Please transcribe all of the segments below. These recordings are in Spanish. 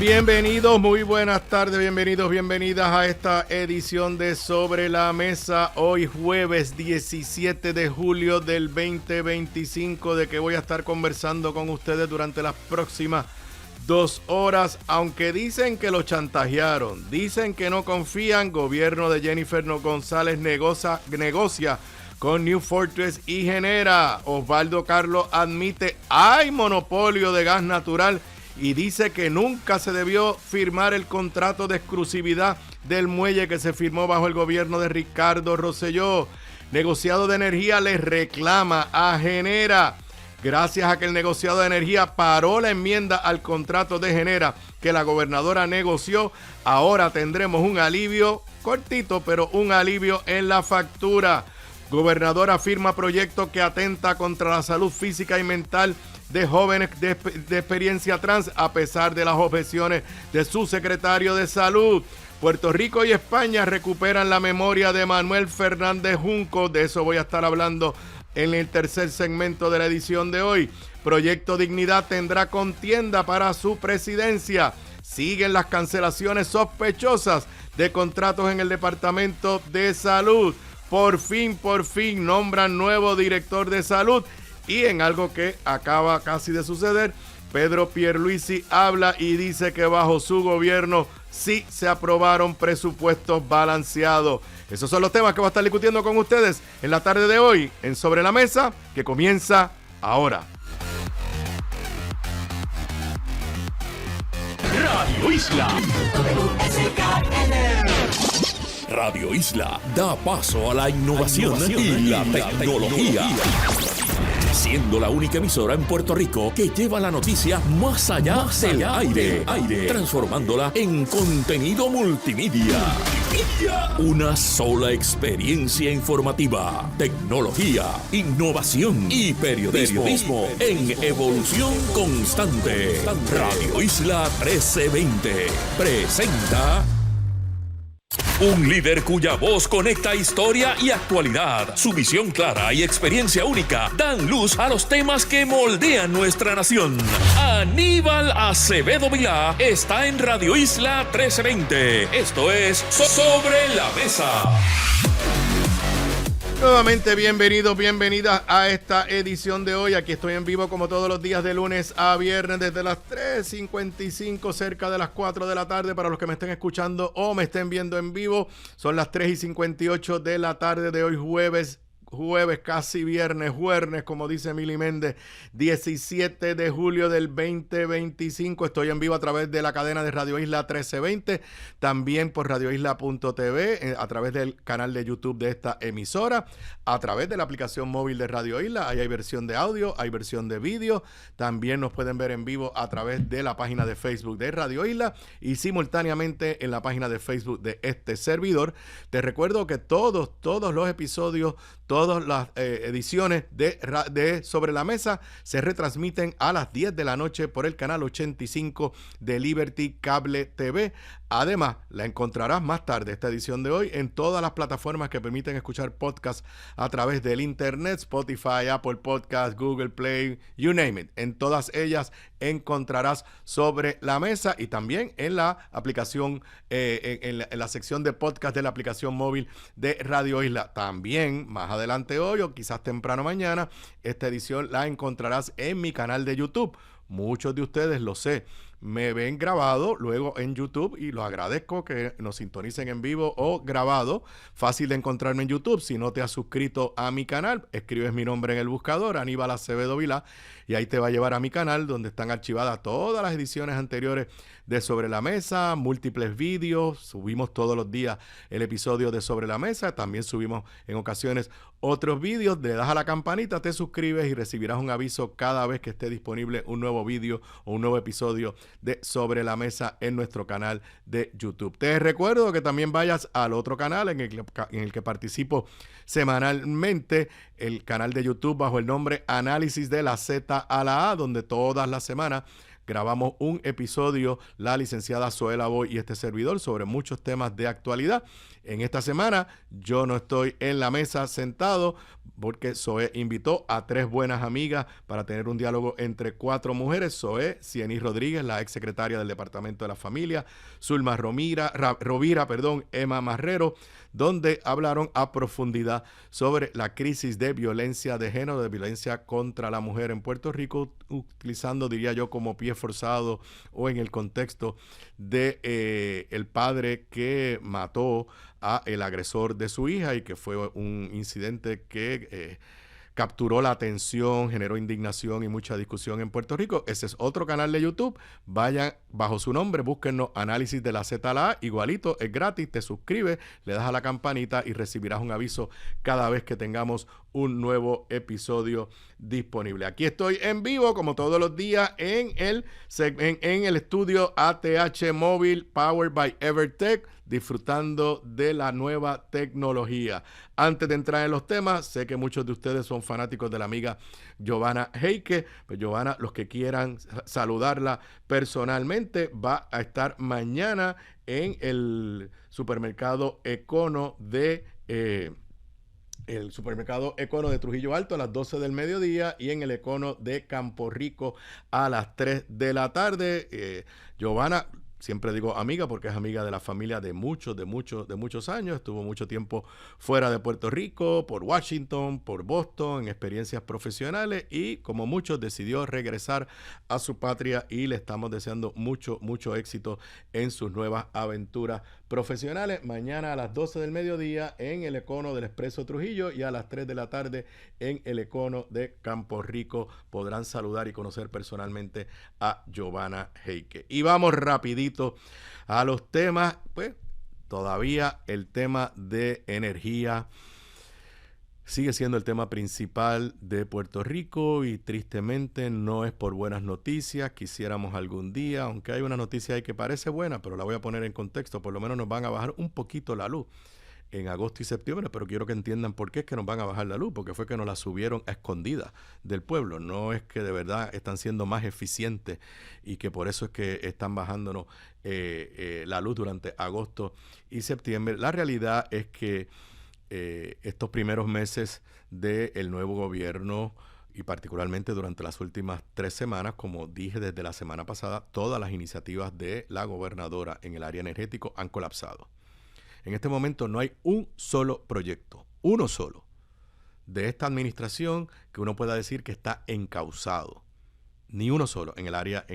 Bienvenidos, muy buenas tardes, bienvenidos, bienvenidas a esta edición de Sobre la Mesa. Hoy jueves 17 de julio del 2025, de que voy a estar conversando con ustedes durante las próximas 2 horas. Aunque dicen que lo chantajearon, dicen que no confían, gobierno de Jennifer González negocia con New Fortress y Genera. Osvaldo Carlos admite hay monopolio de gas natural y dice que nunca se debió firmar el contrato de exclusividad del muelle que se firmó bajo el gobierno de Ricardo Rosselló. Negociado de energía le reclama a Genera. Gracias a que el negociado de energía paró la enmienda al contrato de Genera que la gobernadora negoció, ahora tendremos un alivio, cortito, pero un alivio en la factura. Gobernadora firma proyecto que atenta contra la salud física y mental de jóvenes de experiencia trans, a pesar de las objeciones de su secretario de salud. Puerto Rico y España recuperan la memoria de Manuel Fernández Junco. De eso voy a estar hablando en el tercer segmento de la edición de hoy. Proyecto Dignidad tendrá contienda para su presidencia. Siguen las cancelaciones sospechosas de contratos en el Departamento de Salud. Por fin nombran nuevo director de salud. Y en algo que acaba casi de suceder, Pedro Pierluisi habla y dice que bajo su gobierno sí se aprobaron presupuestos balanceados. Esos son los temas que voy a estar discutiendo con ustedes en la tarde de hoy en Sobre la Mesa, que comienza ahora. Radio Isla. Radio Isla da paso a la innovación y la tecnología. Siendo la única emisora en Puerto Rico que lleva la noticia más allá del aire, transformándola en contenido multimedia. Una sola experiencia informativa, tecnología, innovación y periodismo en evolución constante. Radio Isla 1320 presenta un líder cuya voz conecta historia y actualidad. Su visión clara y experiencia única dan luz a los temas que moldean nuestra nación. Aníbal Acevedo Vilá está en Radio Isla 1320. Esto es Sobre la Mesa. Nuevamente bienvenidos, bienvenidas a esta edición de hoy. Aquí estoy en vivo como todos los días de lunes a viernes desde las 3:55 cerca de las 4 de la tarde. Para los que me estén escuchando o me estén viendo en vivo, son las 3:58 de la tarde de hoy jueves, casi viernes, como dice Mili Méndez, 17 de julio del 2025. Estoy en vivo a través de la cadena de Radio Isla 1320, también por radioisla.tv, a través del canal de YouTube de esta emisora, a través de la aplicación móvil de Radio Isla. Ahí hay versión de audio, hay versión de vídeo. También nos pueden ver en vivo a través de la página de Facebook de Radio Isla y simultáneamente en la página de Facebook de este servidor. Te recuerdo que todos los episodios, todas las ediciones de Sobre la Mesa se retransmiten a las 10 de la noche por el canal 85 de Liberty Cable TV. Además, la encontrarás más tarde, esta edición de hoy, en todas las plataformas que permiten escuchar podcasts a través del internet: Spotify, Apple Podcasts, Google Play, you name it. En todas ellas encontrarás Sobre la Mesa y también en la aplicación, en la sección de podcast de la aplicación móvil de Radio Isla. También más adelante hoy o quizás temprano mañana, esta edición la encontrarás en mi canal de YouTube. Muchos de ustedes, lo sé, me ven grabado luego en YouTube y los agradezco que nos sintonicen en vivo o grabado. Fácil de encontrarme en YouTube. Si no te has suscrito a mi canal, escribes mi nombre en el buscador, Aníbal Acevedo Vilá, y ahí te va a llevar a mi canal donde están archivadas todas las ediciones anteriores de Sobre la Mesa, múltiples vídeos. Subimos todos los días el episodio de Sobre la Mesa. También subimos en ocasiones otros vídeos. Le das a la campanita, te suscribes y recibirás un aviso cada vez que esté disponible un nuevo vídeo o un nuevo episodio de Sobre la Mesa en nuestro canal de YouTube. Te recuerdo que también vayas al otro canal en el que participo semanalmente, el canal de YouTube bajo el nombre Análisis de la Z a la A, donde todas las semanas grabamos un episodio, la licenciada Zoela Boy y este servidor, sobre muchos temas de actualidad. En esta semana yo no estoy en la mesa sentado porque Zoé invitó a 3 buenas amigas para tener un diálogo entre 4 mujeres. Zoé Cieny Rodríguez, la exsecretaria del Departamento de la Familia, Zulma Rovira, Emma Marrero, donde hablaron a profundidad sobre la crisis de violencia de género, de violencia contra la mujer en Puerto Rico, utilizando, diría yo, como pie forzado o en el contexto de el padre que mató a el agresor de su hija y que fue un incidente que capturó la atención, generó indignación y mucha discusión en Puerto Rico. Ese es otro canal de YouTube. Vayan bajo su nombre, búsquennos Análisis de la Z a la A. Igualito, es gratis, te suscribes, le das a la campanita y recibirás un aviso cada vez que tengamos un nuevo episodio disponible. Aquí estoy en vivo, como todos los días, en el estudio ATH Móvil Powered by Evertech, disfrutando de la nueva tecnología. Antes de entrar en los temas, sé que muchos de ustedes son fanáticos de la amiga Giovanna Heike. Pues Giovanna, los que quieran saludarla personalmente, va a estar mañana en el supermercado Econo de Trujillo Alto a las 12 del mediodía y en el Econo de Campo Rico a las 3 de la tarde. Giovanna, siempre digo amiga porque es amiga de la familia de muchos años. Estuvo mucho tiempo fuera de Puerto Rico, por Washington, por Boston, en experiencias profesionales y como muchos decidió regresar a su patria y le estamos deseando mucho éxito en sus nuevas aventuras profesionales. Mañana a las 12 del mediodía en el Econo del Expreso Trujillo y a las 3 de la tarde en el Econo de Campo Rico podrán saludar y conocer personalmente a Giovanna Heike. Y vamos rapidito a los temas. Pues todavía el tema de energía sigue siendo el tema principal de Puerto Rico y tristemente no es por buenas noticias. Quisiéramos algún día, aunque hay una noticia ahí que parece buena, pero la voy a poner en contexto, por lo menos nos van a bajar un poquito la luz en agosto y septiembre, pero quiero que entiendan por qué es que nos van a bajar la luz, porque fue que nos la subieron a escondidas del pueblo. No es que de verdad están siendo más eficientes y que por eso es que están bajándonos la luz durante agosto y septiembre. La realidad es que estos primeros meses del nuevo gobierno y particularmente durante las últimas 3 semanas, como dije desde la semana pasada, todas las iniciativas de la gobernadora en el área energético han colapsado. En este momento no hay un solo proyecto, uno solo, de esta administración que uno pueda decir que está encauzado. Ni uno solo en el área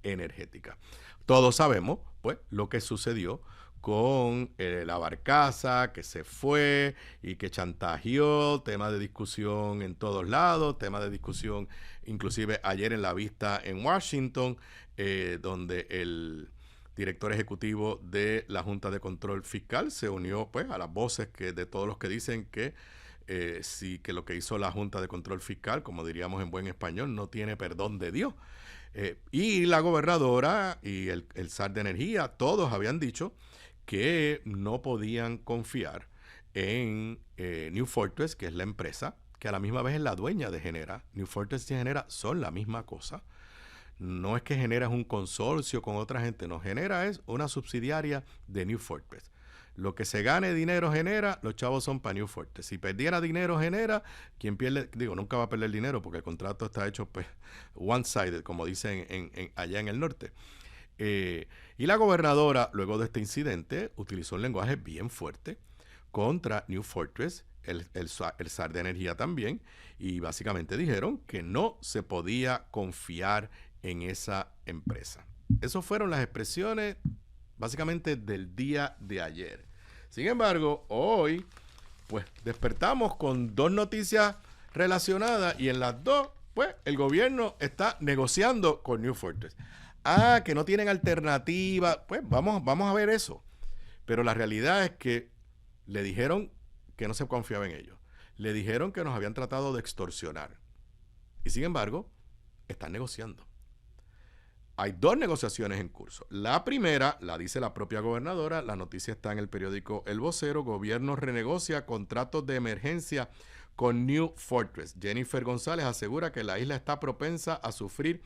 energética. Todos sabemos, pues, lo que sucedió con la barcaza que se fue y que chantajeó, tema de discusión en todos lados, tema de discusión inclusive ayer en la vista en Washington, donde el director ejecutivo de la Junta de Control Fiscal se unió pues a las voces de todos los que dicen que sí, que lo que hizo la Junta de Control Fiscal, como diríamos en buen español, no tiene perdón de Dios. Y la gobernadora y el SAR de Energía, todos habían dicho que no podían confiar en New Fortress, que es la empresa, que a la misma vez es la dueña de Genera. New Fortress y Genera son la misma cosa. No es que Genera es un consorcio con otra gente, no. Genera es una subsidiaria de New Fortress. Lo que se gane dinero Genera, los chavos son para New Fortress. Si perdiera dinero Genera, quien pierde, nunca va a perder dinero porque el contrato está hecho pues one-sided, como dicen allá en el norte. Y la gobernadora, luego de este incidente, utilizó un lenguaje bien fuerte contra New Fortress, el SAR de Energía también, y básicamente dijeron que no se podía confiar en esa empresa. Esas fueron las expresiones básicamente del día de ayer. Sin embargo, hoy pues despertamos con 2 noticias relacionadas y en las 2 pues el gobierno está negociando con New Fortress. Que no tienen alternativa, pues vamos a ver eso. Pero la realidad es que le dijeron que no se confiaba en ellos. Le dijeron que nos habían tratado de extorsionar. Y sin embargo, están negociando. Hay 2 negociaciones en curso. La primera, la dice la propia gobernadora, la noticia está en el periódico El Vocero. Gobierno renegocia contratos de emergencia con New Fortress. Jennifer González asegura que la isla está propensa a sufrir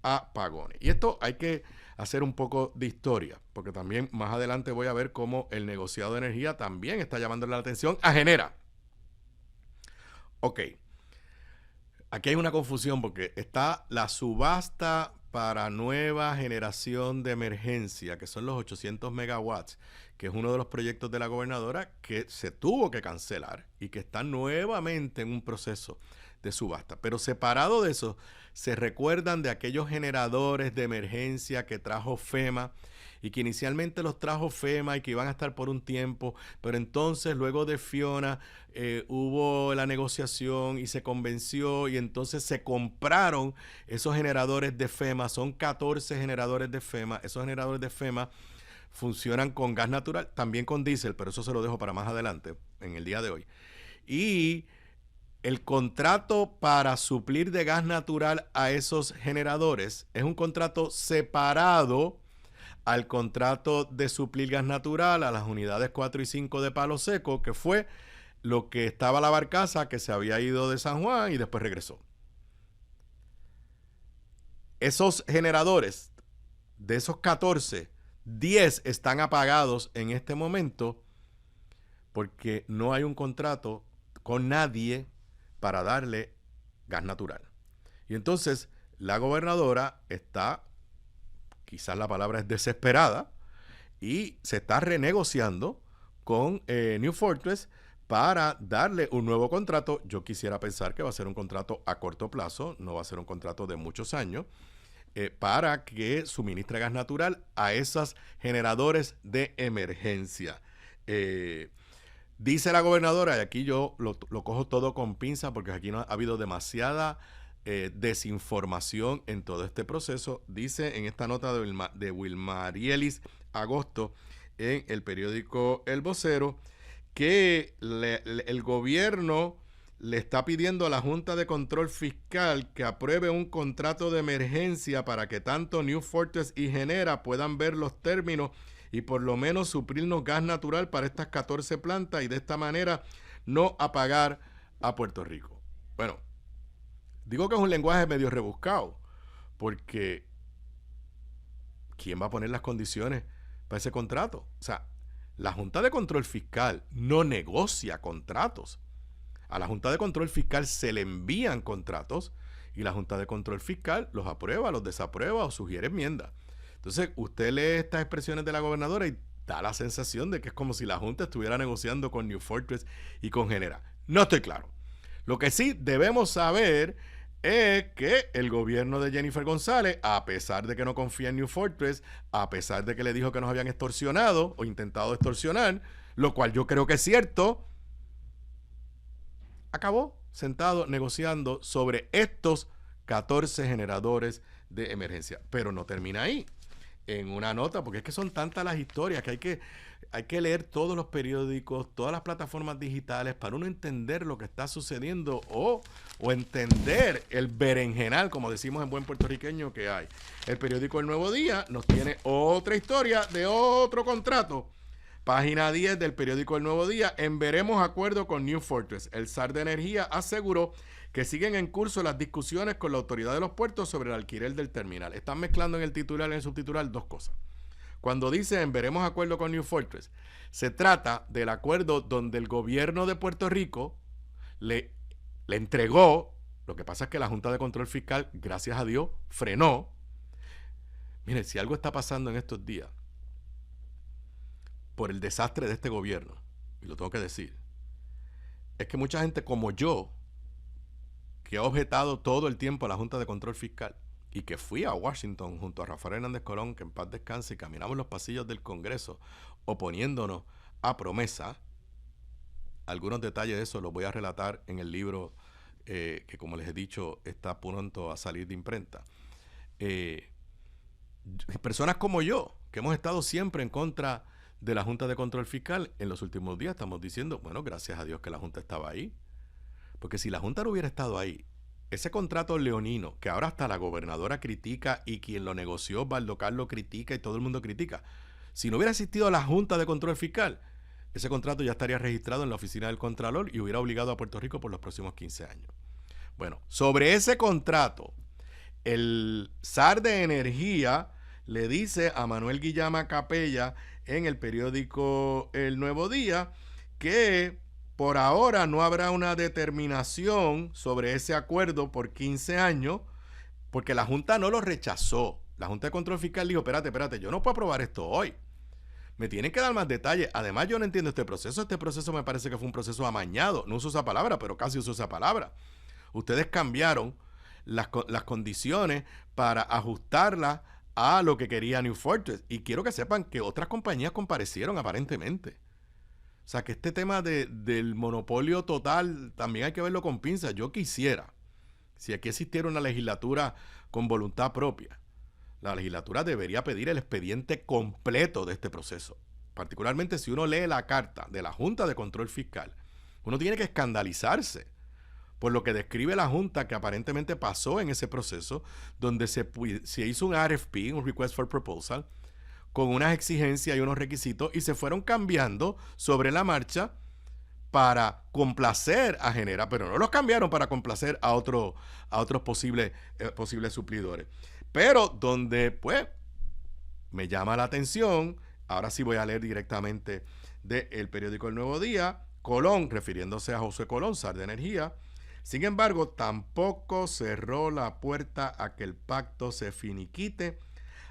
apagones. Y esto hay que hacer un poco de historia, porque también más adelante voy a ver cómo el negociado de energía también está llamando la atención a Genera. Ok, aquí hay una confusión porque está la subasta para nueva generación de emergencia, que son los 800 megawatts, que es uno de los proyectos de la gobernadora que se tuvo que cancelar y que está nuevamente en un proceso de subasta. Pero separado de eso, se recuerdan de aquellos generadores de emergencia que trajo FEMA y que inicialmente los trajo FEMA y que iban a estar por un tiempo, pero entonces luego de Fiona hubo la negociación y se convenció y entonces se compraron esos generadores de FEMA. Son 14 generadores de FEMA. Esos generadores de FEMA funcionan con gas natural, también con diésel, pero eso se lo dejo para más adelante, en el día de hoy. Y el contrato para suplir de gas natural a esos generadores es un contrato separado al contrato de suplir gas natural a las unidades 4 y 5 de Palo Seco, que fue lo que estaba la barcaza que se había ido de San Juan y después regresó. Esos generadores, de esos 14, 10 están apagados en este momento porque no hay un contrato con nadie para darle gas natural. Y entonces la gobernadora está, quizás la palabra es desesperada, y se está renegociando con New Fortress para darle un nuevo contrato. Yo quisiera pensar que va a ser un contrato a corto plazo, no va a ser un contrato de muchos años, para que suministre gas natural a esos generadores de emergencia. Dice la gobernadora, y aquí yo lo cojo todo con pinza porque aquí no ha habido demasiada desinformación en todo este proceso. Dice en esta nota de Wilmarielis Agosto en el periódico El Vocero que el gobierno le está pidiendo a la Junta de Control Fiscal que apruebe un contrato de emergencia para que tanto New Fortress y Genera puedan ver los términos y por lo menos suplirnos gas natural para estas 14 plantas y de esta manera no apagar a Puerto Rico. Bueno, digo que es un lenguaje medio rebuscado, porque ¿quién va a poner las condiciones para ese contrato? O sea, la Junta de Control Fiscal no negocia contratos. A la Junta de Control Fiscal se le envían contratos y la Junta de Control Fiscal los aprueba, los desaprueba o sugiere enmiendas. Entonces, usted lee estas expresiones de la gobernadora y da la sensación de que es como si la Junta estuviera negociando con New Fortress y con Genera. No estoy claro. Lo que sí debemos saber es que el gobierno de Jennifer González, a pesar de que no confía en New Fortress, a pesar de que le dijo que nos habían extorsionado o intentado extorsionar, lo cual yo creo que es cierto, acabó sentado negociando sobre estos 14 generadores de emergencia. Pero no termina ahí. En una nota, porque es que son tantas las historias que hay que leer todos los periódicos, todas las plataformas digitales para uno entender lo que está sucediendo o entender el berenjenal, como decimos en buen puertorriqueño, que hay. El periódico El Nuevo Día nos tiene otra historia de otro contrato. Página 10 del periódico El Nuevo Día. En veremos acuerdo con New Fortress. El SAR de Energía aseguró que siguen en curso las discusiones con la autoridad de los puertos sobre el alquiler del terminal. Están mezclando en el titular y en el subtitular dos cosas. Cuando dice en veremos acuerdo con New Fortress, se trata del acuerdo donde el gobierno de Puerto Rico le entregó, lo que pasa es que la Junta de Control Fiscal, gracias a Dios, frenó. Miren, si algo está pasando en estos días, por el desastre de este gobierno, y lo tengo que decir, es que mucha gente como yo, que ha objetado todo el tiempo a la Junta de Control Fiscal y que fui a Washington junto a Rafael Hernández Colón, que en paz descanse, y caminamos los pasillos del Congreso oponiéndonos a Promesa. Algunos detalles de eso los voy a relatar en el libro que, como les he dicho, está pronto a salir de imprenta. Personas como yo, que hemos estado siempre en contra de la Junta de Control Fiscal, en los últimos días estamos diciendo, bueno, gracias a Dios que la Junta estaba ahí. Porque si la Junta no hubiera estado ahí, ese contrato leonino, que ahora hasta la gobernadora critica y quien lo negoció, Valdocar, lo critica y todo el mundo critica, si no hubiera existido la Junta de Control Fiscal, ese contrato ya estaría registrado en la oficina del Contralor y hubiera obligado a Puerto Rico por los próximos 15 años. Bueno, sobre ese contrato El zar de energía le dice a Manuel Guillama Capella en el periódico El Nuevo Día que por ahora no habrá una determinación sobre ese acuerdo por 15 años porque la Junta no lo rechazó. La Junta de Control Fiscal dijo, espérate, yo no puedo aprobar esto hoy. Me tienen que dar más detalles. Además, yo no entiendo este proceso. Este proceso me parece que fue un proceso amañado. No uso esa palabra, pero casi uso esa palabra. Ustedes cambiaron las condiciones para ajustarlas a lo que quería New Fortress. Y quiero que sepan que otras compañías comparecieron aparentemente. O sea, que este tema del monopolio total también hay que verlo con pinzas. Yo quisiera, si aquí existiera una legislatura con voluntad propia, la legislatura debería pedir el expediente completo de este proceso. Particularmente si uno lee la carta de la Junta de Control Fiscal, uno tiene que escandalizarse por lo que describe la Junta que aparentemente pasó en ese proceso, donde se hizo un RFP, un Request for Proposal, con unas exigencias y unos requisitos, y se fueron cambiando sobre la marcha para complacer a Genera, pero no los cambiaron para complacer a otros posibles suplidores. Pero donde, pues, me llama la atención, ahora sí voy a leer directamente del periódico El Nuevo Día, Colón, refiriéndose a José Colón, zar de energía, sin embargo, tampoco cerró la puerta a que el pacto se finiquite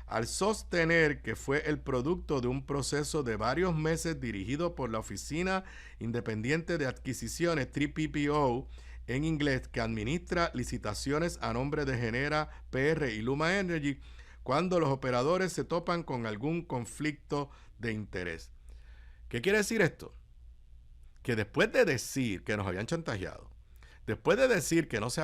al sostener que fue el producto de un proceso de varios meses dirigido por la Oficina Independiente de Adquisiciones, 3PPO, en inglés, que administra licitaciones a nombre de Genera, PR y Luma Energy, cuando los operadores se topan con algún conflicto de interés. ¿Qué quiere decir esto? Que después de decir que nos habían chantajeado, después de decir que no se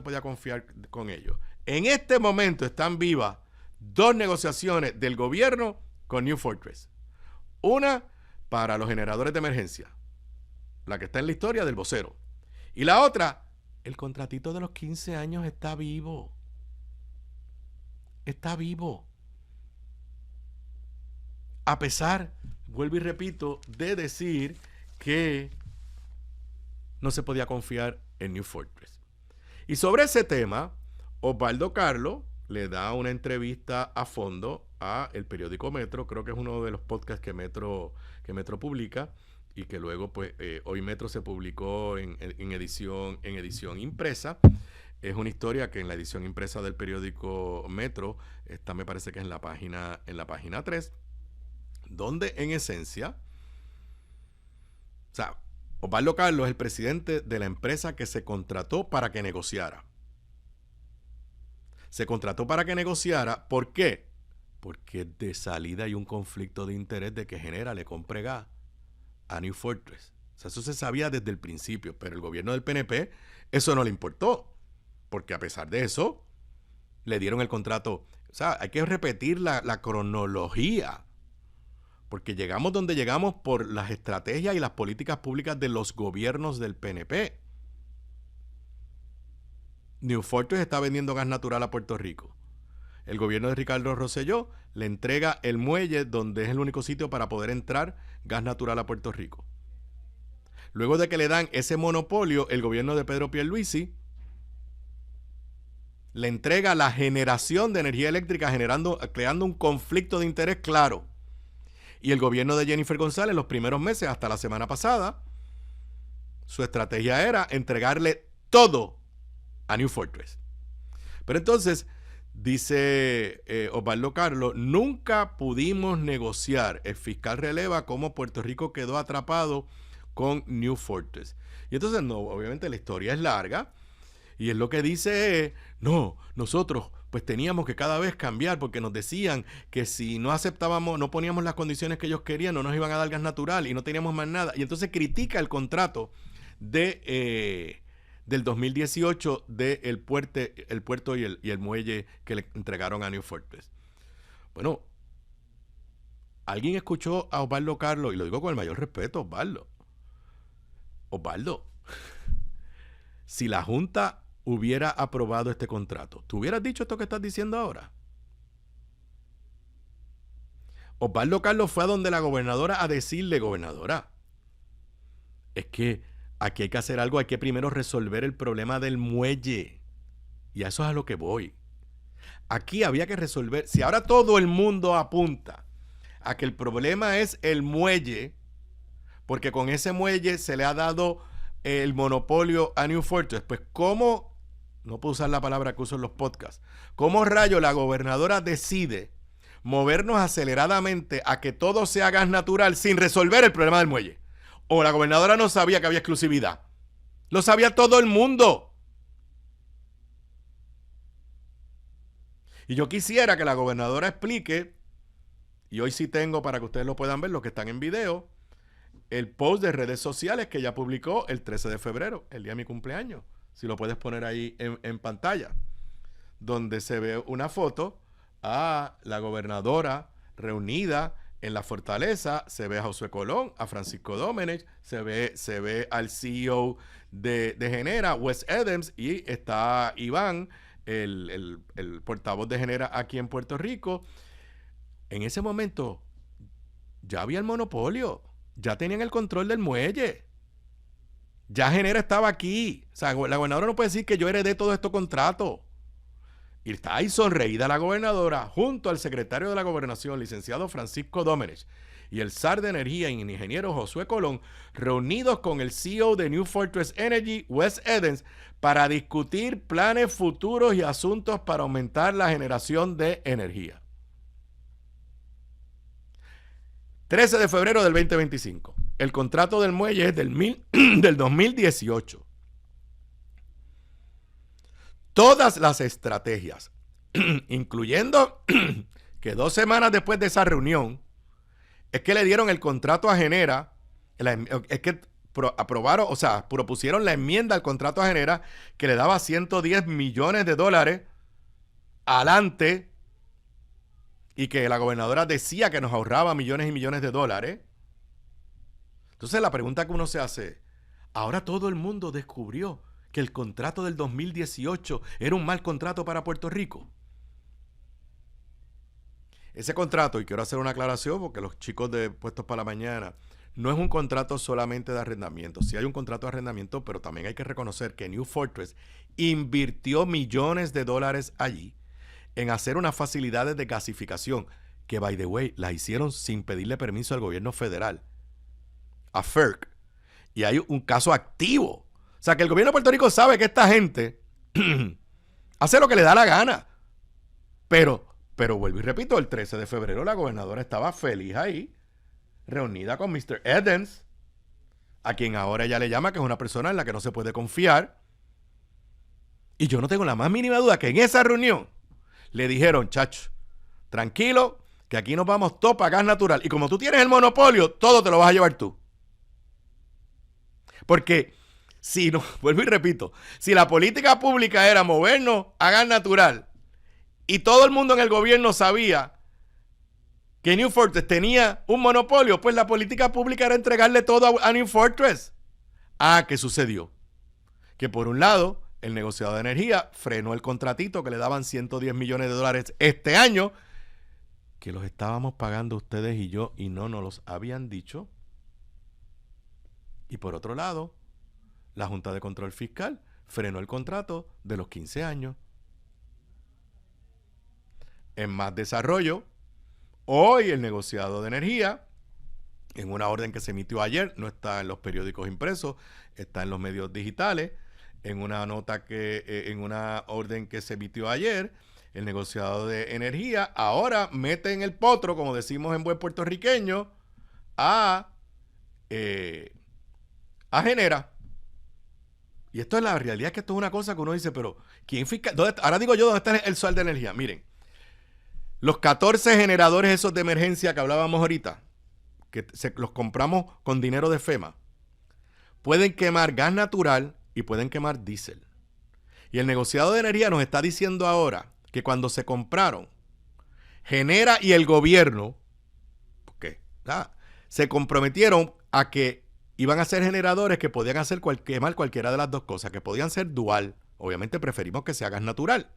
podía confiar con ellos, en este momento están vivas dos negociaciones del gobierno con New Fortress. Una para los generadores de emergencia, la que está en la historia del vocero. Y la otra, el contratito de los 15 años está vivo. Está vivo. A pesar, vuelvo y repito, de decir que no se podía confiar en New Fortress. Y sobre ese tema, Osvaldo Carlos le da una entrevista a fondo a el periódico Metro. Creo que es uno de los podcasts que Metro publica y que luego, pues, hoy Metro se publicó en edición impresa. Es una historia que en la edición impresa del periódico Metro está, me parece que es en la página 3, donde en esencia, o sea, Osvaldo Carlos es el presidente de la empresa que se contrató para que negociara. Se contrató para que negociara. ¿Por qué? Porque de salida hay un conflicto de interés de que Genera le compre gas a New Fortress. O sea, eso se sabía desde el principio, pero el gobierno del PNP eso no le importó, porque a pesar de eso le dieron el contrato. O sea, hay que repetir la cronología, porque llegamos donde llegamos por las estrategias y las políticas públicas de los gobiernos del PNP. New Fortress está vendiendo gas natural a Puerto Rico. El gobierno de Ricardo Rosselló le entrega el muelle donde es el único sitio para poder entrar gas natural a Puerto Rico. Luego de que le dan ese monopolio, el gobierno de Pedro Pierluisi le entrega la generación de energía eléctrica, creando un conflicto de interés claro. Y el gobierno de Jennifer González, los primeros meses, hasta la semana pasada, su estrategia era entregarle todo a New Fortress. Pero entonces, dice Osvaldo Carlos, nunca pudimos negociar. El fiscal releva cómo Puerto Rico quedó atrapado con New Fortress. Y entonces, no, obviamente la historia es larga. Y él lo que dice es, no, nosotros pues teníamos que cada vez cambiar porque nos decían que si no aceptábamos, no poníamos las condiciones que ellos querían, no nos iban a dar gas natural y no teníamos más nada. Y entonces critica el contrato del 2018 del puerto y el muelle que le entregaron a New Fortress. Bueno, alguien escuchó a Osvaldo Carlos, y lo digo con el mayor respeto, Osvaldo, si la Junta hubiera aprobado este contrato, ¿tú hubieras dicho esto que estás diciendo ahora? Osvaldo Carlos fue a donde la gobernadora a decirle, gobernadora, es que aquí hay que hacer algo, hay que primero resolver el problema del muelle. Y a eso es a lo que voy. Aquí había que resolver. Si ahora todo el mundo apunta a que el problema es el muelle, porque con ese muelle se le ha dado el monopolio a New Fortress, pues ¿cómo? No puedo usar la palabra que uso en los podcasts. ¿Cómo rayo la gobernadora decide movernos aceleradamente a que todo sea gas natural sin resolver el problema del muelle? O la gobernadora no sabía que había exclusividad. Lo sabía todo el mundo. Y yo quisiera que la gobernadora explique, y hoy sí tengo para que ustedes lo puedan ver, los que están en video, el post de redes sociales que ella publicó el 13 de febrero, el día de mi cumpleaños. Si lo puedes poner ahí en pantalla, donde se ve una foto a la gobernadora reunida en la fortaleza, se ve a Josué Colón, a Francisco Domenech, se ve al CEO de Genera, Wes Adams, y está Iván, el portavoz de Genera aquí en Puerto Rico. En ese momento ya había el monopolio, ya tenían el control del muelle. Ya Genera estaba aquí. O sea, la gobernadora no puede decir que yo heredé todos estos contratos. Y está ahí sonreída la gobernadora junto al secretario de la Gobernación, licenciado Francisco Domenech, y el zar de energía y el ingeniero Josué Colón, reunidos con el CEO de New Fortress Energy, Wes Edens, para discutir planes futuros y asuntos para aumentar la generación de energía. 13 de febrero del 2025. El contrato del muelle es del 2018. Todas las estrategias, incluyendo que 2 semanas después de esa reunión, es que le dieron el contrato a Genera, es que aprobaron, o sea, propusieron la enmienda al contrato a Genera que le daba $110 millones adelante, y que la gobernadora decía que nos ahorraba millones y millones de dólares. Entonces la pregunta que uno se hace, ahora todo el mundo descubrió que el contrato del 2018 era un mal contrato para Puerto Rico. Ese contrato, y quiero hacer una aclaración porque los chicos de Puestos para la Mañana, no es un contrato solamente de arrendamiento. Sí hay un contrato de arrendamiento, pero también hay que reconocer que New Fortress invirtió millones de dólares allí en hacer unas facilidades de gasificación que, by the way, las hicieron sin pedirle permiso al gobierno federal, a FERC. Y hay un caso activo. O sea, que el gobierno de Puerto Rico sabe que esta gente hace lo que le da la gana. Pero vuelvo y repito, el 13 de febrero la gobernadora estaba feliz ahí, reunida con Mr. Edens, a quien ahora ella le llama que es una persona en la que no se puede confiar. Y yo no tengo la más mínima duda que en esa reunión le dijeron, chacho, tranquilo, que aquí nos vamos todos para gas natural. Y como tú tienes el monopolio, todo te lo vas a llevar tú. Porque, si no, vuelvo y repito, si la política pública era movernos a gas natural y todo el mundo en el gobierno sabía que New Fortress tenía un monopolio, pues la política pública era entregarle todo a New Fortress. ¿Qué sucedió? Que por un lado, el negociado de energía frenó el contratito que le daban $110 millones este año, que los estábamos pagando ustedes y yo, y no nos los habían dicho. Y por otro lado, la Junta de Control Fiscal frenó el contrato de los 15 años. En más desarrollo, hoy el negociado de energía, en una orden que se emitió ayer, no está en los periódicos impresos, está en los medios digitales, en una orden que se emitió ayer, el negociado de energía ahora mete en el potro, como decimos en buen puertorriqueño, a Genera. Y esto es la realidad, que esto es una cosa que uno dice, pero ¿quién fiscal? Ahora digo yo, ¿dónde está el sol de energía? Miren, los 14 generadores esos de emergencia que hablábamos ahorita, que los compramos con dinero de FEMA, pueden quemar gas natural y pueden quemar diésel. Y el negociado de energía nos está diciendo ahora que cuando se compraron, Genera y el gobierno, porque se comprometieron a que iban a ser generadores que podían hacer quemar cualquiera de las dos cosas, que podían ser dual. Obviamente preferimos que sea gas natural.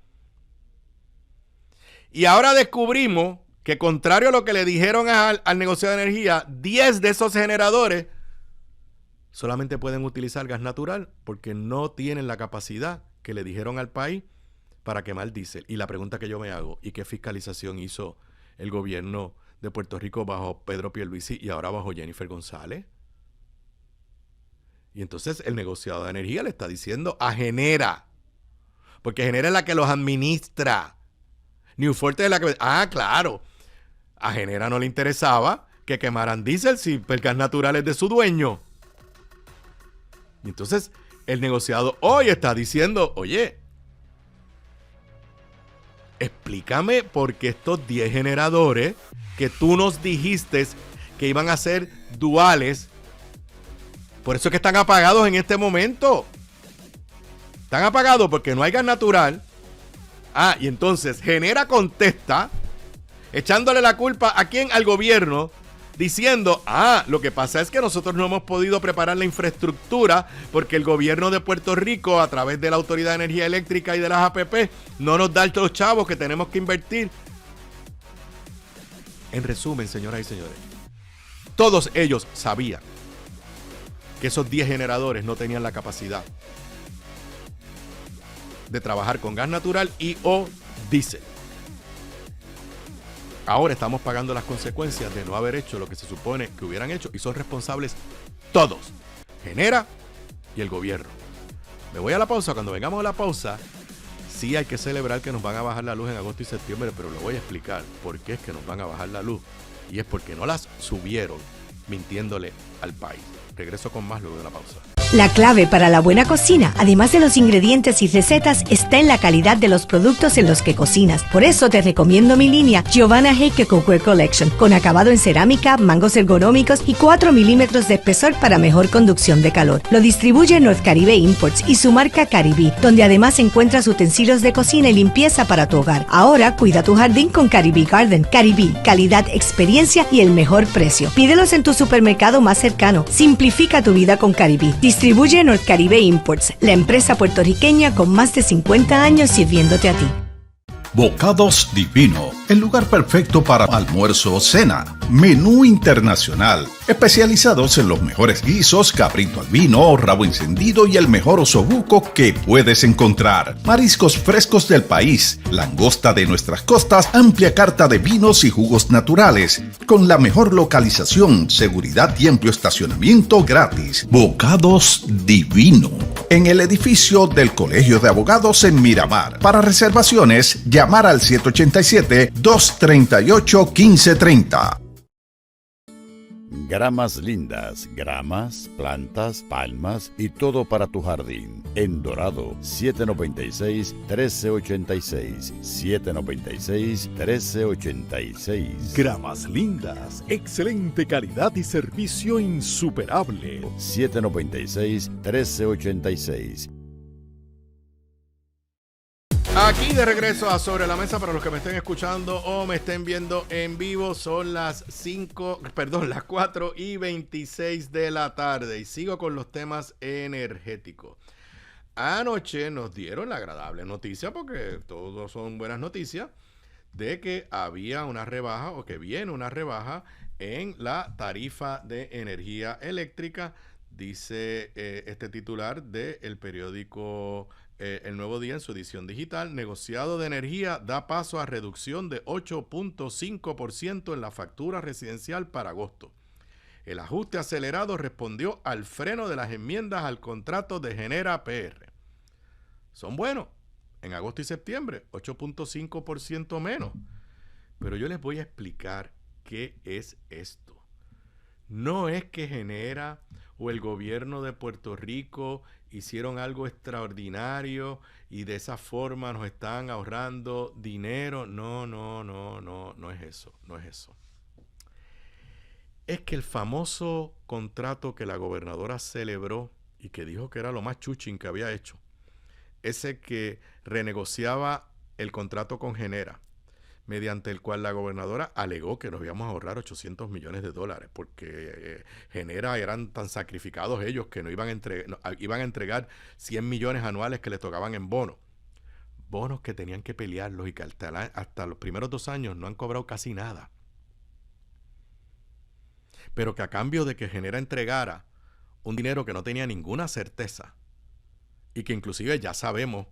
Y ahora descubrimos que, contrario a lo que le dijeron al negociado de energía, 10 de esos generadores solamente pueden utilizar gas natural porque no tienen la capacidad que le dijeron al país para quemar diésel. Y la pregunta que yo me hago, ¿y qué fiscalización hizo el gobierno de Puerto Rico bajo Pedro Pierluisi y ahora bajo Jennifer González? Y entonces el negociado de energía le está diciendo a Genera, porque Genera es la que los administra. New Forte es la que... Ah, claro. A Genera no le interesaba que quemaran diésel si el gas natural es de su dueño. Y entonces el negociado hoy está diciendo, oye, explícame por qué estos 10 generadores que tú nos dijiste que iban a ser duales, por eso es que están apagados en este momento. Están apagados porque no hay gas natural. Ah, y entonces Genera contesta, echándole la culpa ¿a quién? Al gobierno, diciendo, lo que pasa es que nosotros no hemos podido preparar la infraestructura porque el gobierno de Puerto Rico, a través de la Autoridad de Energía Eléctrica y de las APP, no nos da los chavos que tenemos que invertir. En resumen, señoras y señores, todos ellos sabían que esos 10 generadores no tenían la capacidad de trabajar con gas natural y o diésel. Ahora estamos pagando las consecuencias de no haber hecho lo que se supone que hubieran hecho y son responsables todos, Genera y el gobierno. Me voy a la pausa. Cuando vengamos a la pausa, sí hay que celebrar que nos van a bajar la luz en agosto y septiembre, pero le voy a explicar por qué es que nos van a bajar la luz. Y es porque no las subieron mintiéndole al país. Regreso con más luego de la pausa. La clave para la buena cocina, además de los ingredientes y recetas, está en la calidad de los productos en los que cocinas. Por eso te recomiendo mi línea Giovanna Heike Cookware Collection, con acabado en cerámica, mangos ergonómicos y 4 milímetros de espesor para mejor conducción de calor. Lo distribuye North Caribe Imports y su marca Caribe, donde además encuentras utensilios de cocina y limpieza para tu hogar. Ahora cuida tu jardín con Caribe Garden. Caribe, calidad, experiencia y el mejor precio. Pídelos en tu supermercado más cercano. Simplifica tu vida con Caribe. Distribuye North Caribe Imports, la empresa puertorriqueña con más de 50 años sirviéndote a ti. Bocados Divino, el lugar perfecto para almuerzo o cena. Menú internacional, especializados en los mejores guisos, cabrito al vino, rabo encendido y el mejor osobuco que puedes encontrar. Mariscos frescos del país, langosta de nuestras costas, amplia carta de vinos y jugos naturales, con la mejor localización, seguridad y amplio estacionamiento gratis. Bocados Divino, en el edificio del Colegio de Abogados en Miramar. Para reservaciones, llamar al 787-238-1530. Gramas Lindas, gramas, plantas, palmas y todo para tu jardín. En Dorado, 796-1386, 796-1386. Gramas Lindas, excelente calidad y servicio insuperable. 796-1386. Aquí de regreso a Sobre la Mesa, para los que me estén escuchando o me estén viendo en vivo, son las 4:26 de la tarde y sigo con los temas energéticos. Anoche nos dieron la agradable noticia, porque todos son buenas noticias, de que había una rebaja o que viene una rebaja en la tarifa de energía eléctrica, dice este titular del periódico El Nuevo Día en su edición digital. Negociado de energía da paso a reducción de 8.5% en la factura residencial para agosto. El ajuste acelerado respondió al freno de las enmiendas al contrato de Genera PR. Son buenos. En agosto y septiembre, 8.5% menos. Pero yo les voy a explicar qué es esto. No es que Genera o el gobierno de Puerto Rico hicieron algo extraordinario y de esa forma nos están ahorrando dinero. No es eso, no es eso. Es que el famoso contrato que la gobernadora celebró y que dijo que era lo más chuchín que había hecho, ese que renegociaba el contrato con Genera, mediante el cual la gobernadora alegó que nos íbamos a ahorrar $800 millones, porque Genera eran tan sacrificados ellos que no iban a entregar 100 millones anuales que les tocaban en bonos. Bonos que tenían que pelearlos y que hasta los primeros 2 años no han cobrado casi nada. Pero que a cambio de que Genera entregara un dinero que no tenía ninguna certeza y que inclusive ya sabemos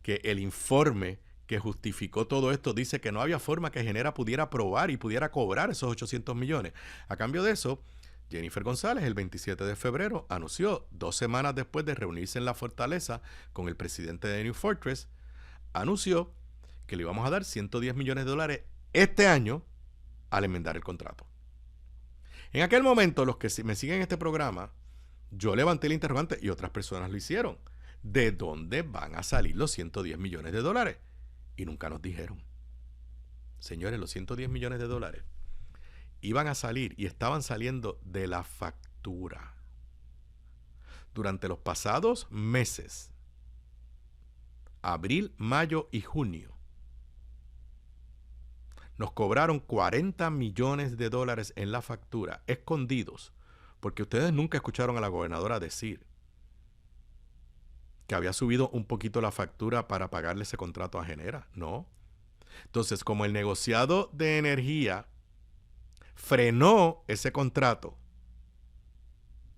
que el informe que justificó todo esto dice que no había forma que Genera pudiera aprobar y pudiera cobrar esos 800 millones. A cambio de eso, Jennifer González el 27 de febrero anunció, 2 semanas después de reunirse en la Fortaleza con el presidente de New Fortress, anunció que le íbamos a dar 110 millones de dólares este año al enmendar el contrato. En aquel momento, los que me siguen en este programa, yo levanté el interrogante y otras personas lo hicieron. ¿De dónde van a salir los 110 millones de dólares? Y nunca nos dijeron. Señores, los 110 millones de dólares iban a salir y estaban saliendo de la factura. Durante los pasados meses, abril, mayo y junio, nos cobraron 40 millones de dólares en la factura, escondidos, porque ustedes nunca escucharon a la gobernadora decir que había subido un poquito la factura para pagarle ese contrato a Genera. No. Entonces, como el negociado de energía frenó ese contrato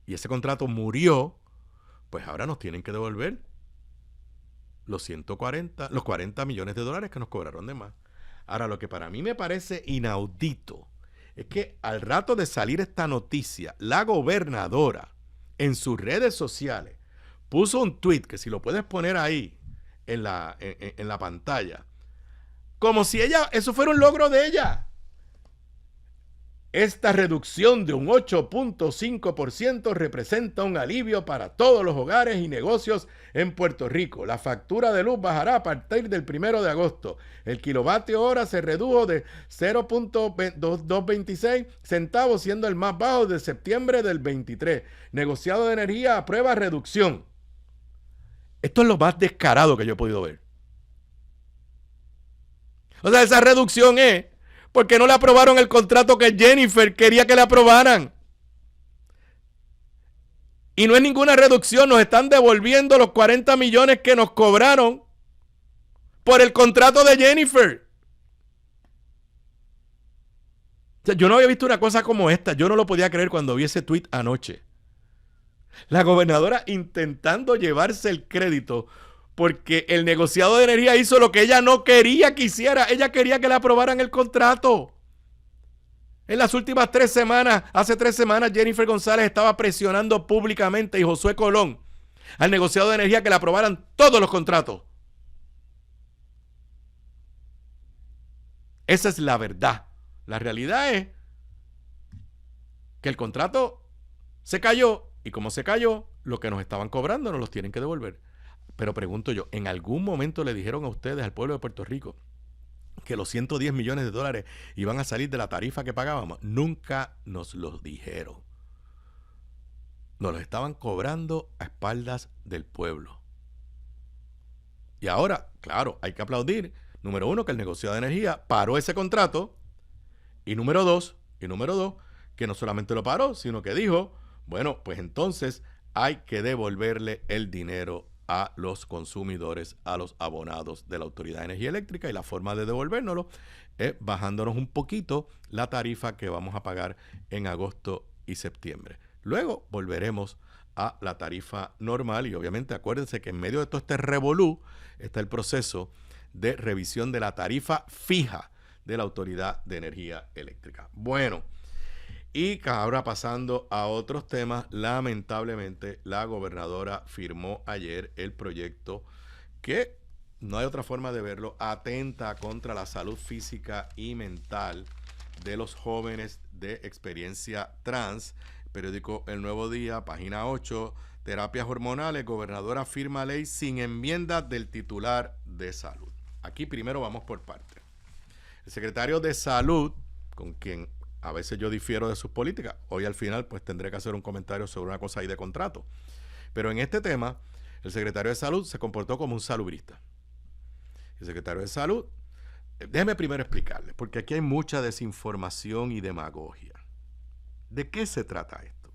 y ese contrato murió, pues ahora nos tienen que devolver los 40 millones de dólares que nos cobraron de más. Ahora, lo que para mí me parece inaudito es que al rato de salir esta noticia, la gobernadora en sus redes sociales puso un tweet que, si lo puedes poner ahí en la pantalla, como si eso fuera un logro de ella. Esta reducción de un 8.5% representa un alivio para todos los hogares y negocios en Puerto Rico. La factura de luz bajará a partir del 1 de agosto. El kilovatio hora se redujo de 0.226 centavos, siendo el más bajo de septiembre del 23. Negociado de energía aprueba reducción. Esto es lo más descarado que yo he podido ver. O sea, esa reducción es porque no le aprobaron el contrato que Jennifer quería que le aprobaran. Y no es ninguna reducción, nos están devolviendo los 40 millones que nos cobraron por el contrato de Jennifer. O sea, yo no había visto una cosa como esta. Yo no lo podía creer cuando vi ese tweet anoche. La gobernadora intentando llevarse el crédito porque el negociado de energía hizo lo que ella no quería que hiciera. Ella quería que le aprobaran el contrato. En las últimas 3 semanas, hace 3 semanas, Jennifer González estaba presionando públicamente, y Josué Colón, al negociado de energía, que le aprobaran todos los contratos. Esa es la verdad. La realidad es que el contrato se cayó, y como se cayó, lo que nos estaban cobrando nos los tienen que devolver. Pero pregunto yo, ¿en algún momento le dijeron a ustedes, al pueblo de Puerto Rico, que los 110 millones de dólares iban a salir de la tarifa que pagábamos? Nunca nos los dijeron. Nos los estaban cobrando a espaldas del pueblo. Y ahora, claro, hay que aplaudir, número 1, que el negociado de energía paró ese contrato, y número 2, que no solamente lo paró, sino que dijo, bueno, pues entonces hay que devolverle el dinero a los consumidores, a los abonados de la Autoridad de Energía Eléctrica, y la forma de devolvérnoslo es bajándonos un poquito la tarifa que vamos a pagar en agosto y septiembre. Luego volveremos a la tarifa normal, y obviamente acuérdense que en medio de todo este revolú está el proceso de revisión de la tarifa fija de la Autoridad de Energía Eléctrica. Bueno, y ahora pasando a otros temas, lamentablemente la gobernadora firmó ayer el proyecto que, no hay otra forma de verlo, atenta contra la salud física y mental de los jóvenes de experiencia trans. Periódico El Nuevo Día, página 8, terapias hormonales, gobernadora firma ley sin enmienda del titular de salud. Aquí primero vamos por partes. El secretario de Salud, con quien a veces yo difiero de sus políticas, hoy al final pues tendré que hacer un comentario sobre una cosa ahí de contrato, pero en este tema el secretario de Salud se comportó como un salubrista. El secretario de Salud, déjeme primero explicarle, porque aquí hay mucha desinformación y demagogia. ¿De qué se trata esto?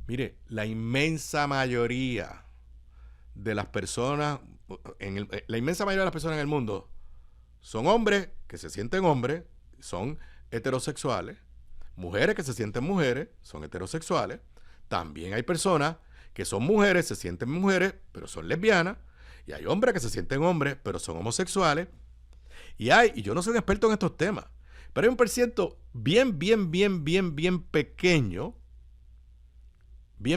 Mire, la inmensa mayoría de las personas, la inmensa mayoría de las personas en el mundo son hombres que se sienten hombres, son heterosexuales, mujeres que se sienten mujeres, son heterosexuales. También hay personas que son mujeres, se sienten mujeres, pero son lesbianas, Y hay hombres que se sienten hombres, pero son homosexuales. Y yo no soy un experto en estos temas, pero hay un % bien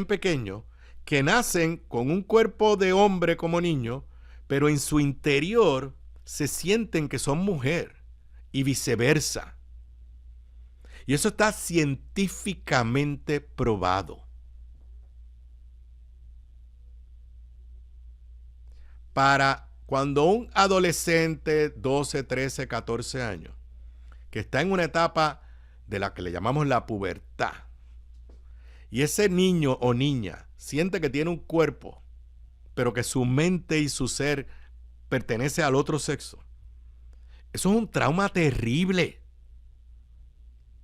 pequeño, que nacen con un cuerpo de hombre como niño, pero en su interior se sienten que son mujer y viceversa. Y eso está científicamente probado. Para cuando un adolescente, 12, 13, 14 años, que está en una etapa de la que le llamamos la pubertad, y ese niño o niña siente que tiene un cuerpo, pero que su mente y su ser pertenece al otro sexo, eso es un trauma terrible.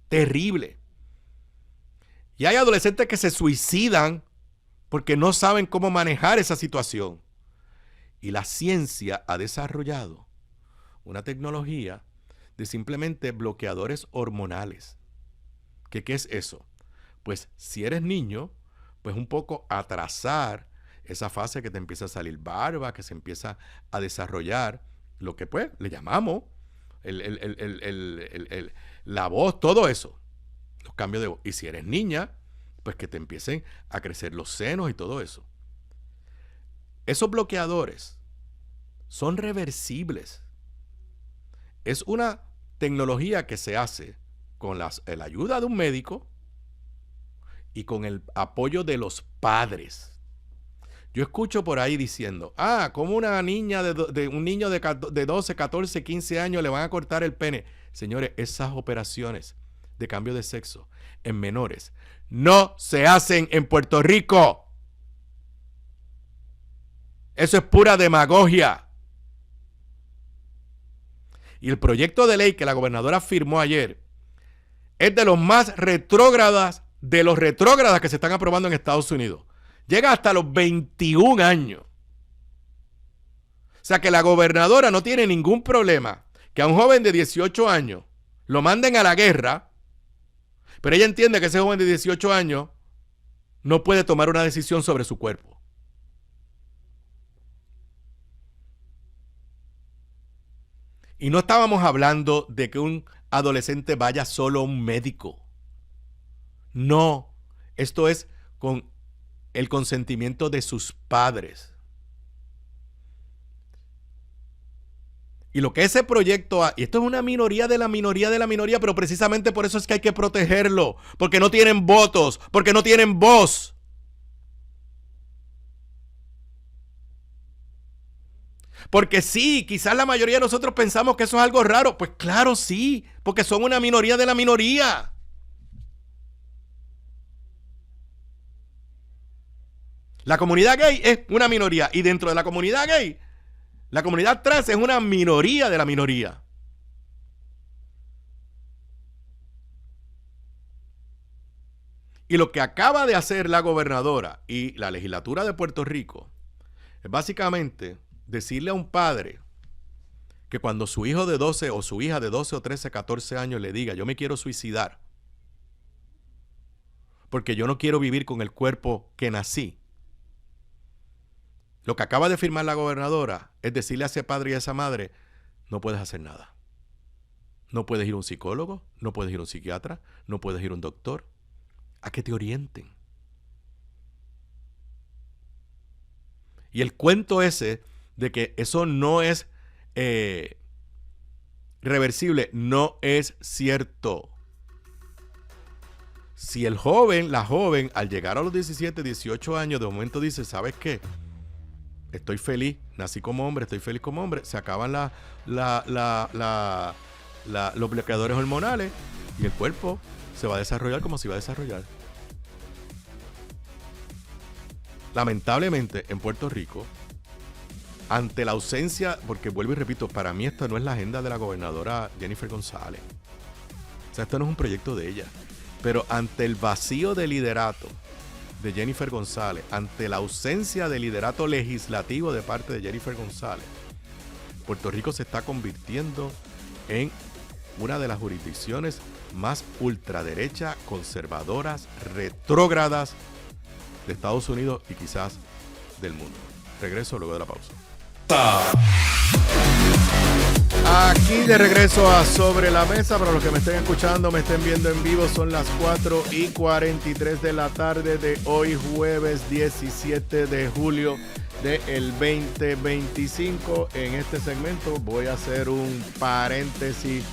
Terrible. Y hay adolescentes que se suicidan porque no saben cómo manejar esa situación. Y la ciencia ha desarrollado una tecnología de simplemente bloqueadores hormonales. ¿Qué es eso? Pues si eres niño, pues un poco atrasar esa fase que te empieza a salir barba, que se empieza a desarrollar lo que pues le llamamos la voz, todo eso, los cambios de voz. Y si eres niña, pues que te empiecen a crecer los senos y todo eso. Esos bloqueadores son reversibles. Es una tecnología que se hace con la ayuda de un médico y con el apoyo de los padres. Yo escucho por ahí diciendo, como una niña un niño de 12, 14, 15 años le van a cortar el pene. Señores, esas operaciones de cambio de sexo en menores no se hacen en Puerto Rico. Eso es pura demagogia. Y el proyecto de ley que la gobernadora firmó ayer es de los más retrógradas de los retrógradas que se están aprobando en Estados Unidos. Llega hasta los 21 años. O sea que la gobernadora no tiene ningún problema que a un joven de 18 años lo manden a la guerra, pero ella entiende que ese joven de 18 años no puede tomar una decisión sobre su cuerpo. Y no estábamos hablando de que un adolescente vaya solo a un médico. No, esto es con el consentimiento de sus padres. Y lo que ese proyecto, y esto es una minoría de la minoría de la minoría, pero precisamente por eso es que hay que protegerlo, porque no tienen votos, porque no tienen voz. Porque sí, quizás la mayoría de nosotros pensamos que eso es algo raro. Pues claro, sí, porque son una minoría de la minoría. La comunidad gay es una minoría, y dentro de la comunidad gay, la comunidad trans es una minoría de la minoría. Y lo que acaba de hacer la gobernadora y la legislatura de Puerto Rico es básicamente decirle a un padre que cuando su hijo de 12 o su hija de 12 o 13, 14 años le diga, yo me quiero suicidar porque yo no quiero vivir con el cuerpo que nací. Lo que acaba de firmar la gobernadora es decirle a ese padre y a esa madre, no puedes hacer nada. No puedes ir a un psicólogo, no puedes ir a un psiquiatra, no puedes ir a un doctor. A que te orienten. Y el cuento ese de que eso no es reversible, no es cierto. Si el joven, la joven, al llegar a los 17, 18 años, de momento dice, ¿sabes qué? Estoy feliz, nací como hombre, estoy feliz como hombre, se acaban los bloqueadores hormonales y el cuerpo se va a desarrollar como se va a desarrollar. Lamentablemente, en Puerto Rico, ante la ausencia, porque vuelvo y repito, para mí esta no es la agenda de la gobernadora Jennifer González. O sea, esto no es un proyecto de ella. Pero ante el vacío de liderato de Jennifer González, ante la ausencia de liderato legislativo de parte de Jennifer González, Puerto Rico se está convirtiendo en una de las jurisdicciones más ultraderecha, conservadoras, retrógradas de Estados Unidos y quizás del mundo. Regreso luego de la pausa. Aquí de regreso a Sobre la Mesa. Para los que me estén escuchando, me estén viendo en vivo, son las 4:43 de la tarde de hoy, jueves 17 de julio del 2025. En este segmento voy a hacer un paréntesis,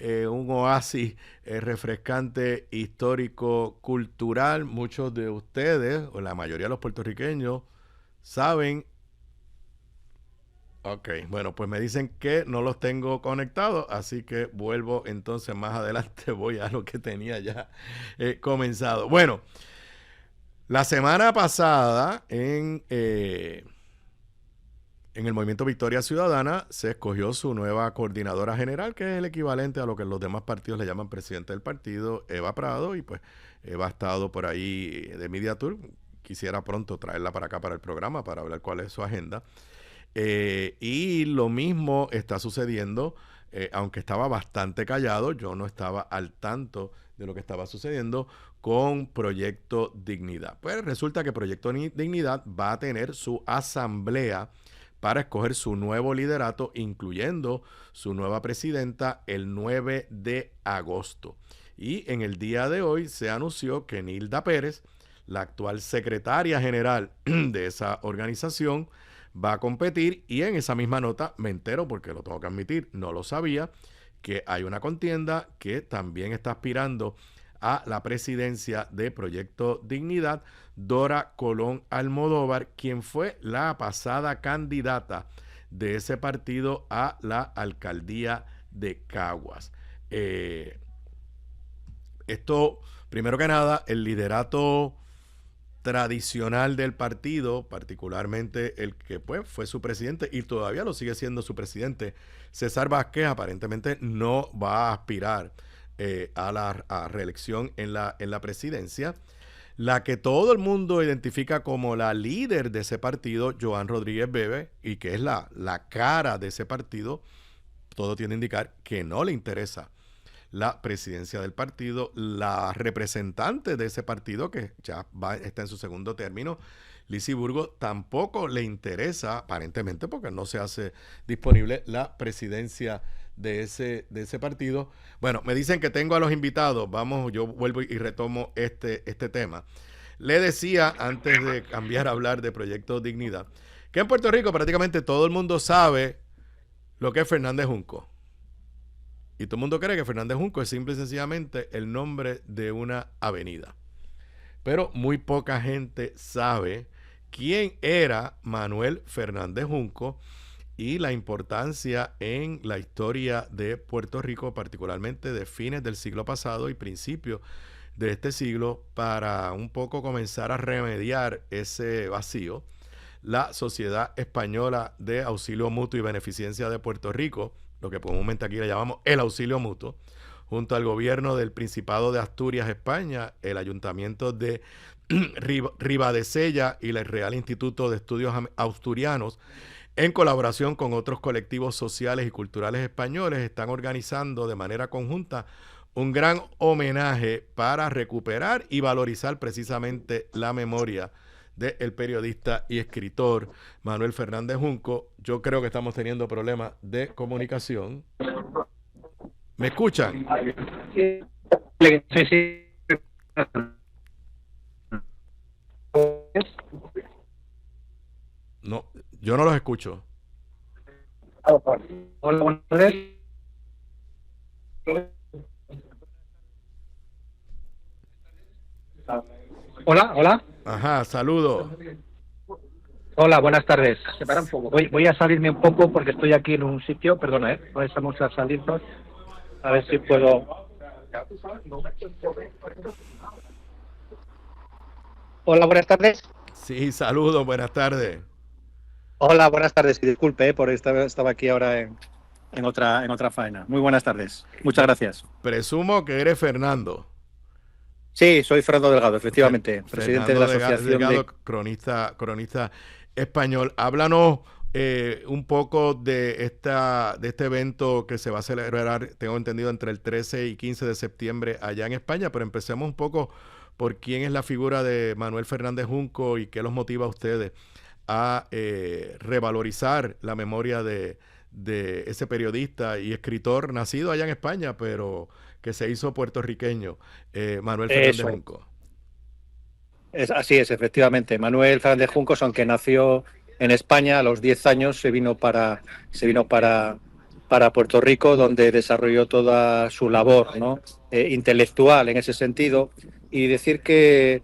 un oasis refrescante histórico cultural. Muchos de ustedes, o la mayoría de los puertorriqueños, saben. Ok, bueno, pues me dicen que no los tengo conectados, así que vuelvo entonces más adelante, voy a lo que tenía ya comenzado. Bueno, la semana pasada en el Movimiento Victoria Ciudadana se escogió su nueva coordinadora general, que es el equivalente a lo que los demás partidos le llaman presidente del partido, Eva Prado, y pues Eva ha estado por ahí de Media Tour. Quisiera pronto traerla para acá para el programa para hablar cuál es su agenda. Y lo mismo está sucediendo, aunque estaba bastante callado, yo no estaba al tanto de lo que estaba sucediendo con Proyecto Dignidad. Pues resulta que Proyecto Dignidad va a tener su asamblea para escoger su nuevo liderato, incluyendo su nueva presidenta, el 9 de agosto. Y en el día de hoy se anunció que Nilda Pérez, la actual secretaria general de esa organización, va a competir, y en esa misma nota me entero, porque lo tengo que admitir, no lo sabía, que hay una contienda que también está aspirando a la presidencia de Proyecto Dignidad, Dora Colón Almodóvar, quien fue la pasada candidata de ese partido a la alcaldía de Caguas. Esto, primero que nada, el liderato tradicional del partido, particularmente el que pues fue su presidente y todavía lo sigue siendo su presidente, César Vázquez, aparentemente no va a aspirar a la reelección en la presidencia. La que todo el mundo identifica como la líder de ese partido, Joan Rodríguez Bebe, y que es la cara de ese partido, todo tiende a indicar que no le interesa la presidencia del partido. La representante de ese partido, que ya está en su segundo término, Lizy Burgos, tampoco le interesa, aparentemente, porque no se hace disponible la presidencia de ese partido. Bueno, me dicen que tengo a los invitados. Vamos, yo vuelvo y retomo este tema. Le decía, antes de cambiar a hablar de Proyecto Dignidad, que en Puerto Rico prácticamente todo el mundo sabe lo que es Fernández Junco. Y todo el mundo cree que Fernández Junco es simple y sencillamente el nombre de una avenida. Pero muy poca gente sabe quién era Manuel Fernández Junco y la importancia en la historia de Puerto Rico, particularmente de fines del siglo pasado y principios de este siglo. Para un poco comenzar a remediar ese vacío, la Sociedad Española de Auxilio Mutuo y Beneficencia de Puerto Rico, lo que comúnmente aquí le llamamos el auxilio mutuo, junto al gobierno del Principado de Asturias, España, el Ayuntamiento de Ribadesella y el Real Instituto de Estudios Asturianos, en colaboración con otros colectivos sociales y culturales españoles, están organizando de manera conjunta un gran homenaje para recuperar y valorizar precisamente la memoria del periodista y escritor Manuel Fernández Junco. Yo creo que estamos teniendo problemas de comunicación. ¿Me escuchan? Sí. No, yo no los escucho. Hola, buenas tardes. Hola. Ajá, saludos. Hola, buenas tardes. Separa un poco. Voy a salirme un poco porque estoy aquí en un sitio. Perdona, Vamos a salirnos. A ver si puedo. Hola, buenas tardes. Sí, saludos, buenas tardes. Hola, buenas tardes. Y disculpe, estaba aquí ahora en otra faena. Muy buenas tardes. Muchas gracias. Presumo que eres Fernando. Sí, soy Fernando Delgado, efectivamente, presidente Fernando de la Asociación Delgado, cronista español. Háblanos un poco de este evento que se va a celebrar, tengo entendido, entre el 13 y 15 de septiembre allá en España, pero empecemos un poco por quién es la figura de Manuel Fernández Junco y qué los motiva a ustedes a revalorizar la memoria de ese periodista y escritor nacido allá en España, pero que se hizo puertorriqueño, Manuel Fernández Juncos. Así es, efectivamente. Manuel Fernández Juncos, aunque nació en España, a los 10 años se vino para Puerto Rico, donde desarrolló toda su labor, ¿no? Intelectual en ese sentido. Y decir que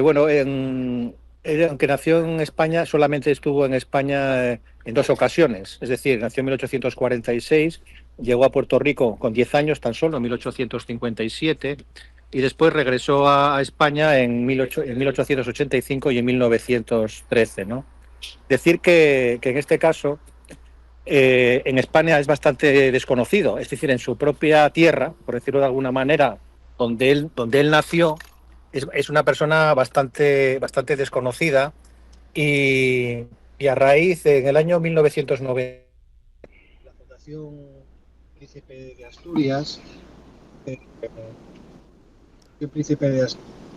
bueno, aunque nació en España, solamente estuvo en España en 2 ocasiones. Es decir, nació en 1846, llegó a Puerto Rico con 10 años tan solo, en 1857, y después regresó a España en 1885 y en 1913, ¿no? Decir que en este caso, en España es bastante desconocido, es decir, en su propia tierra, por decirlo de alguna manera, donde él nació, es una persona bastante desconocida, y a raíz, en el año 1990, la Fundación Príncipe de Asturias,